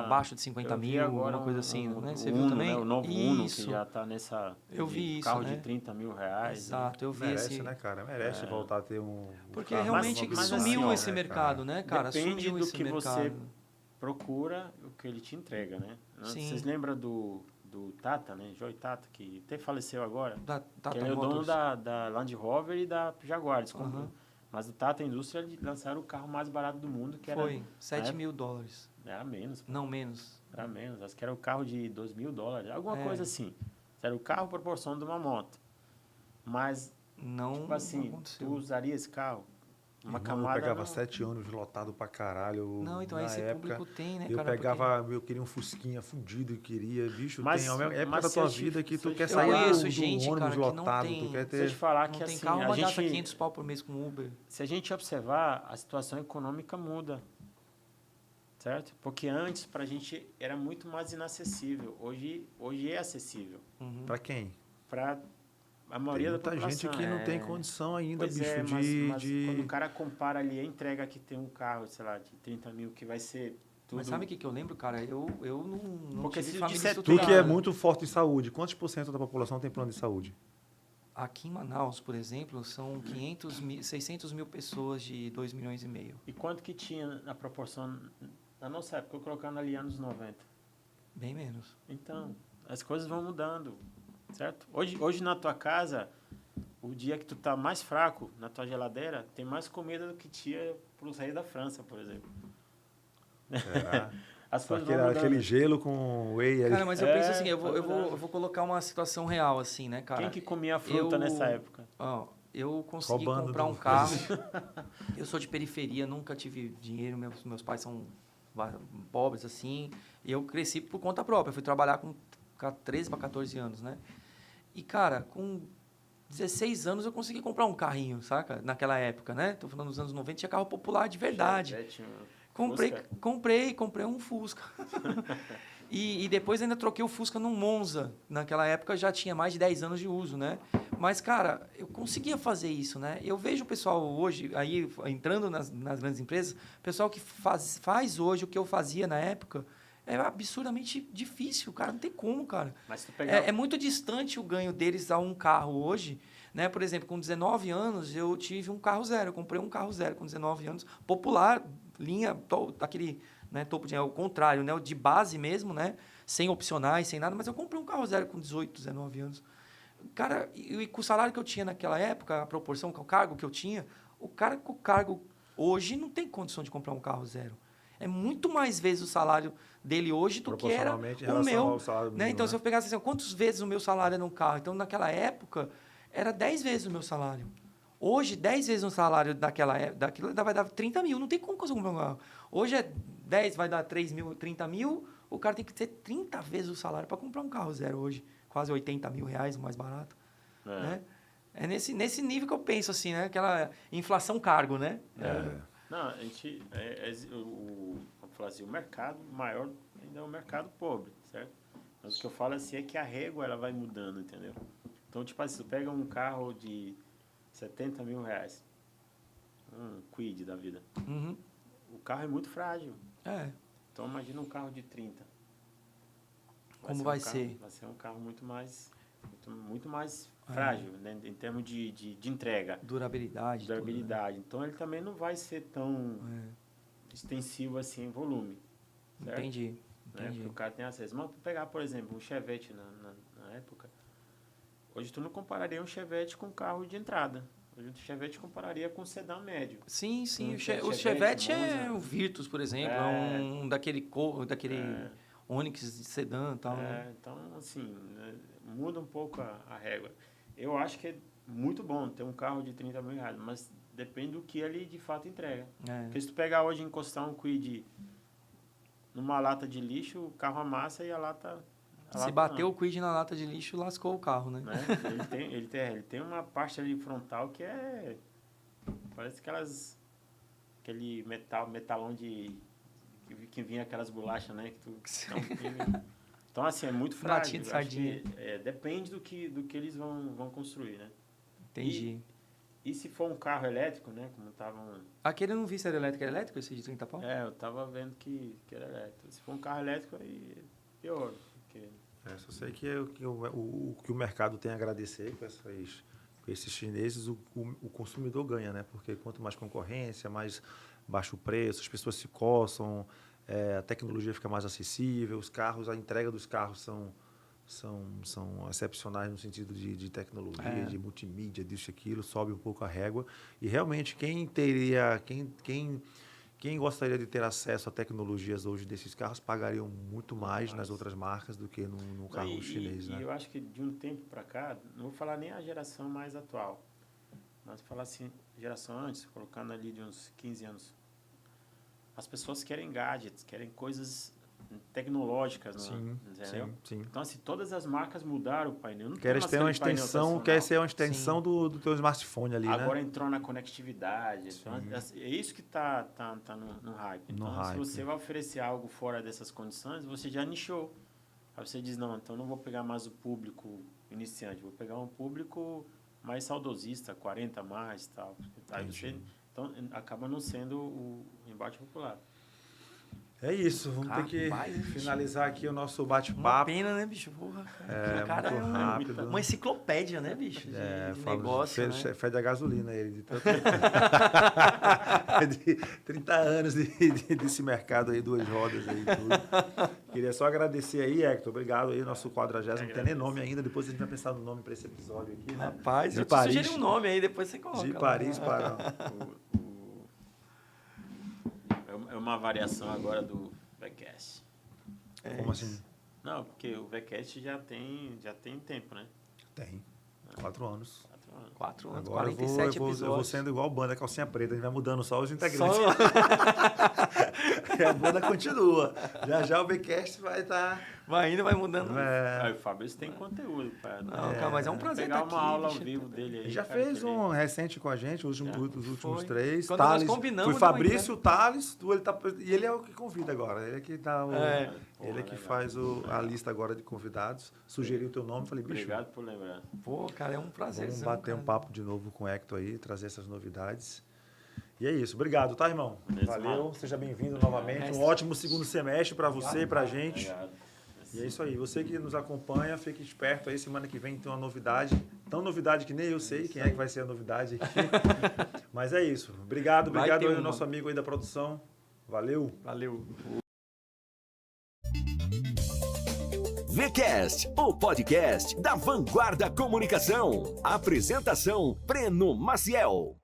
abaixo de 50 mil, alguma coisa assim, né? Você viu também? Né? O novo Uno, que já está nessa... Eu vi isso, carro né? de 30 mil reais. Exato, eu vi Merece, né, cara? Merece voltar a ter porque realmente sumiu esse mercado, né, cara? Depende sumiu do esse que mercado. você procura, o que ele te entrega, né? Sim. Vocês lembram do Tata, né? Joy Tata, que até faleceu agora. Tata ele é o dono Motors. da Land Rover e da Jaguar, desculpa. Mas o Tata Indústria lançaram o carro mais barato do mundo, que era... Foi, $7 mil. Era menos. Não, menos. Era menos. Acho que era o carro de $2.000, alguma coisa assim. Era o carro proporção de uma moto. Mas, não, tipo assim, não tu usaria esse carro? Uma camada... Eu pegava 7 ônibus lotado pra caralho. Não, então na esse época, público tem, né, eu cara? pegava, eu queria um Fusquinha fudido, bicho, mas, tem a época da tua vida que tu quer sair do ônibus cara, lotado, tem, tu quer ter... Se eu te falar não que tem assim, carro, mas gasta gente, 500 pau por mês com Uber. Se a gente observar, a situação econômica muda, certo? Porque antes, pra gente, era muito mais inacessível. Hoje é acessível. Pra quem? Pra a maioria da população. Tem muita gente que não tem condição ainda, pois bicho, mas quando o cara compara ali a entrega que tem um carro, sei lá, de 30 mil, que vai ser tudo... Mas sabe o que eu lembro, cara? Eu não porque tive se família disser estruturada. Tu que é muito forte em saúde, quantos % da população tem plano de saúde? Aqui em Manaus, por exemplo, são 600 mil pessoas de 2,5 milhões. E quanto que tinha na proporção, na nossa época, eu colocando ali anos 90? Bem menos. Então, as coisas vão mudando, certo? Hoje na tua casa, o dia que tu tá mais fraco na tua geladeira, tem mais comida do que tinha pro sair da França, por exemplo. As coisas vão mudando. Aquele gelo com whey... Cara, mas eu penso assim, eu vou colocar uma situação real, assim, né, cara? Quem que comia fruta nessa época? Eu consegui comprar um carro. Eu sou de periferia, nunca tive dinheiro, meus pais são pobres, assim. E eu cresci por conta própria. Fui trabalhar com 13 para 14 anos, né? E, cara, com 16 anos eu consegui comprar um carrinho, saca? Naquela época, né? Tô falando dos anos 90, tinha carro popular de verdade. Comprei um Fusca. e depois ainda troquei o Fusca num Monza. Naquela época já tinha mais de 10 anos de uso, né? Mas, cara, eu conseguia fazer isso, né? Eu vejo o pessoal hoje, aí entrando nas grandes empresas, o pessoal que faz hoje o que eu fazia na época, é absurdamente difícil, cara. Não tem como, cara. Mas tu pegar... é muito distante o ganho deles a um carro hoje, né? Por exemplo, com 19 anos, eu tive um carro zero. Eu comprei um carro zero com 19 anos, popular, linha, aquele, né, topo de... É o contrário, né? O de base mesmo, né? Sem opcionais, sem nada. Mas eu comprei um carro zero com 18, 19 anos. Cara, e com o salário que eu tinha naquela época, a proporção com o cargo que eu tinha, o cara com o cargo hoje não tem condição de comprar um carro zero. É muito mais vezes o salário dele hoje do que era o meu. Né? Então, se eu pegasse assim, quantas vezes o meu salário era um carro? Então, naquela época, era 10 vezes o meu salário. Hoje, 10 vezes o salário daquilo vai dar 30 mil. Não tem como você comprar um carro. Hoje é 10, vai dar 3 mil, 30 mil. O cara tem que ter 30 vezes o salário para comprar um carro zero hoje. Quase 80 mil reais, o mais barato. Né? É nesse nível que eu penso, assim, né? Aquela inflação cargo, né? Não, a gente... vamos falar assim, o mercado maior ainda é o mercado pobre, certo? Mas o que eu falo assim é que a régua ela vai mudando, entendeu? Então, tipo assim, tu pega um carro de 70 mil reais, um Kwid da vida. Uhum. O carro é muito frágil. Então, imagina um carro de 30. Como vai ser? Vai ser um carro muito mais frágil, né? Em termos de entrega. Durabilidade. Tudo, né? Então, ele também não vai ser tão extensivo assim em volume. Certo? Entendi. Né? Porque o cara tem acesso. Mas, pegar, por exemplo, um Chevette na época, hoje tu não compararia um Chevette com um carro de entrada. Hoje o Chevette compararia com um sedã médio. Sim. O Chevette é o Virtus, por exemplo. É um daquele Onix de sedã e tal. Né? Então, assim, muda um pouco a régua. Eu acho que é muito bom ter um carro de 30 mil reais, mas depende do que ele de fato entrega. Porque se tu pegar hoje e encostar um Kwid numa lata de lixo, o carro amassa e a lata... Se bater o Kwid na lata de lixo, lascou o carro, né? Ele tem uma parte ali frontal que é Parece aquele metalão que vinha aquelas bolachas, né? Então, assim, é muito frágil. Latinha de sardinha. Depende do que eles vão construir, né? Entendi. E se for um carro elétrico, né? Como estavam... Aquele eu não vi se era elétrico. Era elétrico esse de 30 pau? Eu tava vendo que era elétrico. Se for um carro elétrico, aí é pior. Porque... Só sei que o que o mercado tem a agradecer com esses chineses, o consumidor ganha, né? Porque quanto mais concorrência, mais baixo preço, as pessoas se coçam, a tecnologia fica mais acessível, a entrega dos carros são excepcionais no sentido de tecnologia, de multimídia, disso e aquilo, sobe um pouco a régua. E realmente, quem gostaria de ter acesso a tecnologias hoje desses carros pagariam muito mais nas outras marcas do que no carro chinês, né? E eu acho que de um tempo para cá, não vou falar nem a geração mais atual, mas vou falar assim, geração antes, colocando ali de uns 15 anos. As pessoas querem gadgets, querem coisas tecnológicas, entendeu? Sim. Então, assim, todas as marcas mudaram o painel. Quer ser uma extensão do teu smartphone ali, Agora né? entrou na conectividade. Então, é isso que está no hype. Então, se você vai oferecer algo fora dessas condições, você já nichou. Aí você diz, não, então não vou pegar mais o público iniciante, vou pegar um público mais saudosista, 40 a mais e tal. Então, acaba não sendo o embate popular. É isso, vamos ter que finalizar aqui o nosso Uma bate-papo. pena, né, bicho? Porra, cara. Muito rápido. Uma enciclopédia, né, bicho? De negócio, né? Fede a gasolina ele. De 30 anos desse mercado aí, 2 rodas aí tudo. Queria só agradecer aí, Hector. Obrigado aí, nosso 40º. Não tem nem nome ainda, depois a gente vai pensar no nome para esse episódio aqui, né? Rapaz, eu te sugeri um nome aí, depois você coloca. De Paris para... É uma variação agora do VCast. Como assim? Não, porque o VCast já tem tempo, né? Tem. 4 anos. 4 anos, Agora 47 episódios. Eu vou sendo igual banda, calcinha preta. A gente vai mudando só os integrantes. E a banda continua. Já o VCast vai estar... Vai indo, vai mudando. O Fabrício tem conteúdo. Cara, mas é um prazer pegar estar aqui. uma aula ao vivo dele aí. Ele já fez um recente com a gente, os últimos 3. Quando Thales, nós combinamos, foi Fabrício, o Thales, e ele é o que convida agora. Ele é que dá ele é que faz a lista agora de convidados. Sugeriu o teu nome, falei, bicho. Obrigado por lembrar. Pô, cara, é um prazer. Vamos bater um papo de novo com o Hector aí, trazer essas novidades. E é isso. Obrigado, tá, irmão? Valeu. Seja bem-vindo novamente. Um ótimo segundo semestre para você e pra gente. Obrigado. E é isso aí. Você que nos acompanha, fique esperto aí. Semana que vem tem uma novidade. Tão novidade que nem eu sei quem é que vai ser a novidade aqui. Mas é isso. Obrigado aí ao nosso amigo aí da produção. Valeu. VCast, o podcast da Vanguarda Comunicação. Apresentação, Breno Maciel.